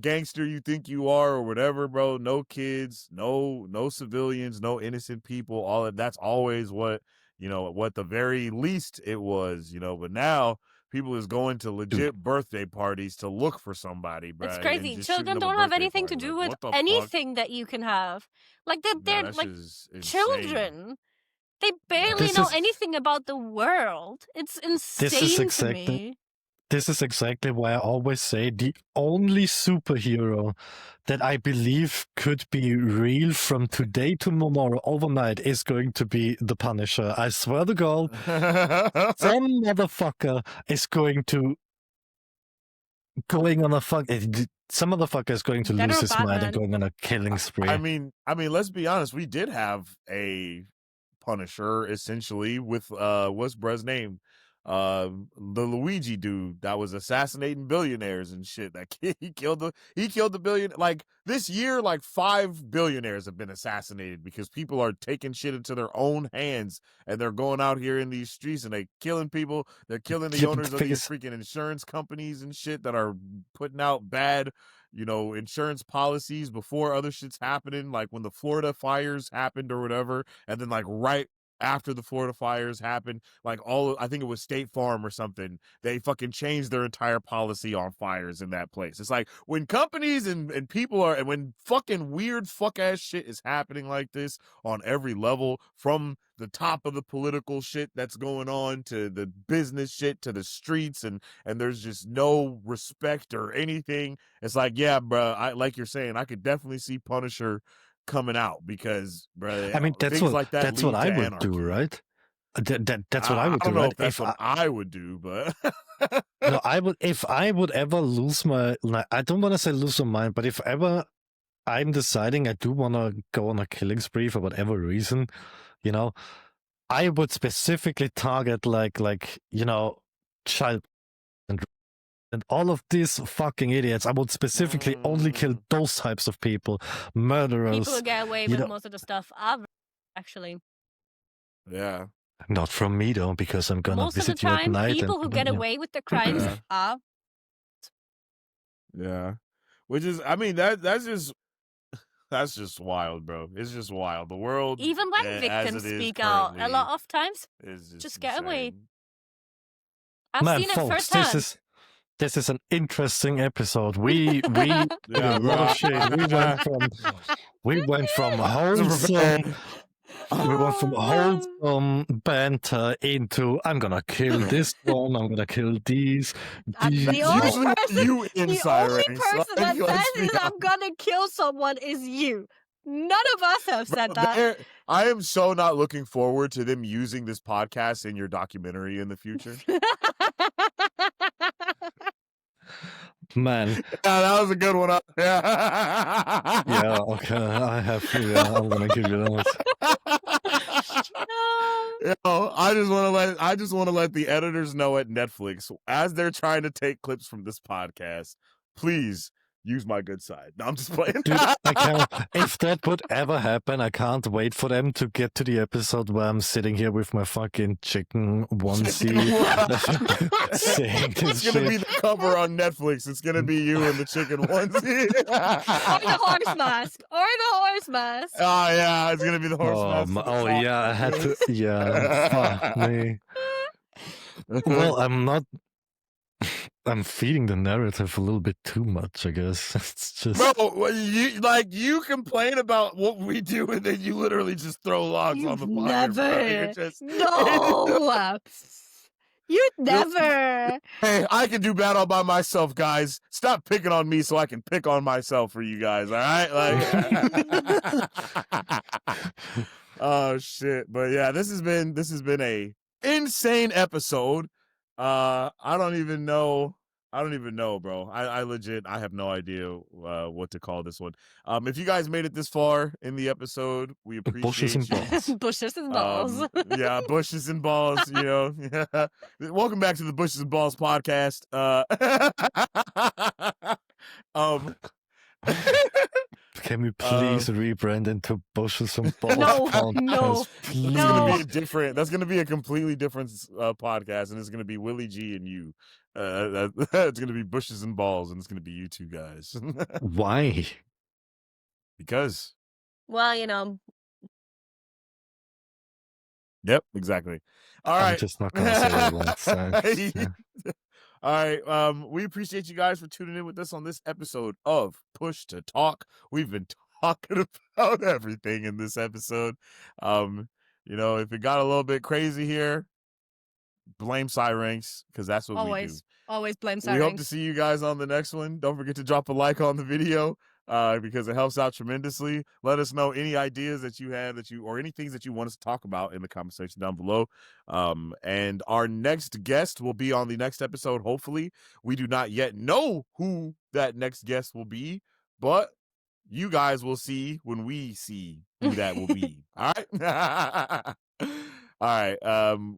gangster you think you are or whatever, bro, no kids, no civilians, no innocent people, all of that's always what the very least it was, but now people is going to legit birthday parties to look for somebody, bro. It's crazy. Children don't have anything to do with anything that you can have. Like, they're like children. They barely know anything about the world. It's insane to me. This is exactly why I always say the only superhero that I believe could be real from today to tomorrow overnight is going to be the Punisher. I swear to God, some motherfucker is going lose his mind and going on a killing spree. I mean, let's be honest. We did have a Punisher essentially with what's bruh's name? The Luigi dude that was assassinating billionaires and shit. That kid, he killed the billion. Like, this year, like 5 billionaires have been assassinated because people are taking shit into their own hands and they're going out here in these streets and they killing people. They're killing the owners of these freaking insurance companies and shit that are putting out bad, insurance policies before other shit's happening. Like, when the Florida fires happened or whatever, and then like right after the Florida fires happened, like I think it was State Farm or something, they fucking changed their entire policy on fires in that place. It's like, when companies and people and when fucking weird fuck ass shit is happening like this on every level, from the top of the political shit that's going on to the business shit to the streets, and there's just no respect or anything. It's like, yeah, bro, like you're saying, I could definitely see Punisher coming out because, bro, I mean, that's what I would do, right? That's what I would do. I don't know right? if that's what I would do, but no, if I would ever lose my, I don't want to say lose my mind, but if ever I'm deciding I do want to go on a killing spree for whatever reason, I would specifically target like child and all of these fucking idiots. I would specifically only kill those types of people, murderers. People who get away with most of the stuff, actually. Yeah. Not from me though, because I'm gonna visit you at night. Most of the time, people who get away with the crimes are. Yeah, which is, I mean, that's just wild, bro. It's just wild. The world, even when victims speak out, a lot of times just get away. I've seen it firsthand. This is an interesting episode. We did a lot of shit. We went from wholesome banter into I'm gonna kill this one. I'm gonna kill these. The only person that says is I'm gonna kill someone is you. None of us have said that. I am so not looking forward to them using this podcast in your documentary in the future. Man. Yeah, that was a good one. Yeah, okay. I'm gonna give you that. I just want to let the editors know at Netflix as they're trying to take clips from this podcast. Please use my good side. No, I'm just playing. Dude, I can't. If that would ever happen, I can't wait for them to get to the episode where I'm sitting here with my fucking chicken onesie saying this It's gonna shit. be the cover on Netflix. It's gonna be you in the chicken onesie. Or the horse mask. Oh yeah, it's gonna be the horse mask. Yeah, I had to. Yeah, fuck me. Well, I'm feeding the narrative a little bit too much, I guess. It's just Bro, you complain about what we do, and then you literally just throw logs on the fire. Never. Bro. No. You'd never. Hey, I can do bad all by myself, guys. Stop picking on me so I can pick on myself for you guys, all right? Oh shit. But yeah, this has been a insane episode. I don't even know, bro. I legit have no idea what to call this one. If you guys made it this far in the episode, we appreciate bushes and you. balls. Bushes and balls. Yeah, bushes and balls, you know. Welcome back to the Bushes and Balls podcast. Can we please rebrand into bushes and balls? No. That's gonna be a completely different podcast, and it's gonna be Willie G and you. It's gonna be Bushes and Balls, and it's gonna be you two guys. Why? Because. Well, you know. Yep, exactly. All right. I'm just not gonna say what I want to say. Yeah. All right. We appreciate you guys for tuning in with us on this episode of Push to Talk. We've been talking about everything in this episode. You know, if it got a little bit crazy here, blame Cyranks, because that's what we do. Always blame Cyranks. We hope to see you guys on the next one. Don't forget to drop a like on the video. Because it helps out tremendously. Let us know any ideas that you have or any things that you want us to talk about in the comment section down below. And our next guest will be on the next episode. Hopefully, we do not yet know who that next guest will be, but you guys will see when we see who that will be. All right. All right.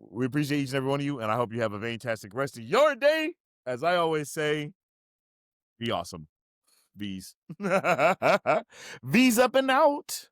We appreciate each and every one of you, and I hope you have a fantastic rest of your day. As I always say, be awesome. V's. V's up and out.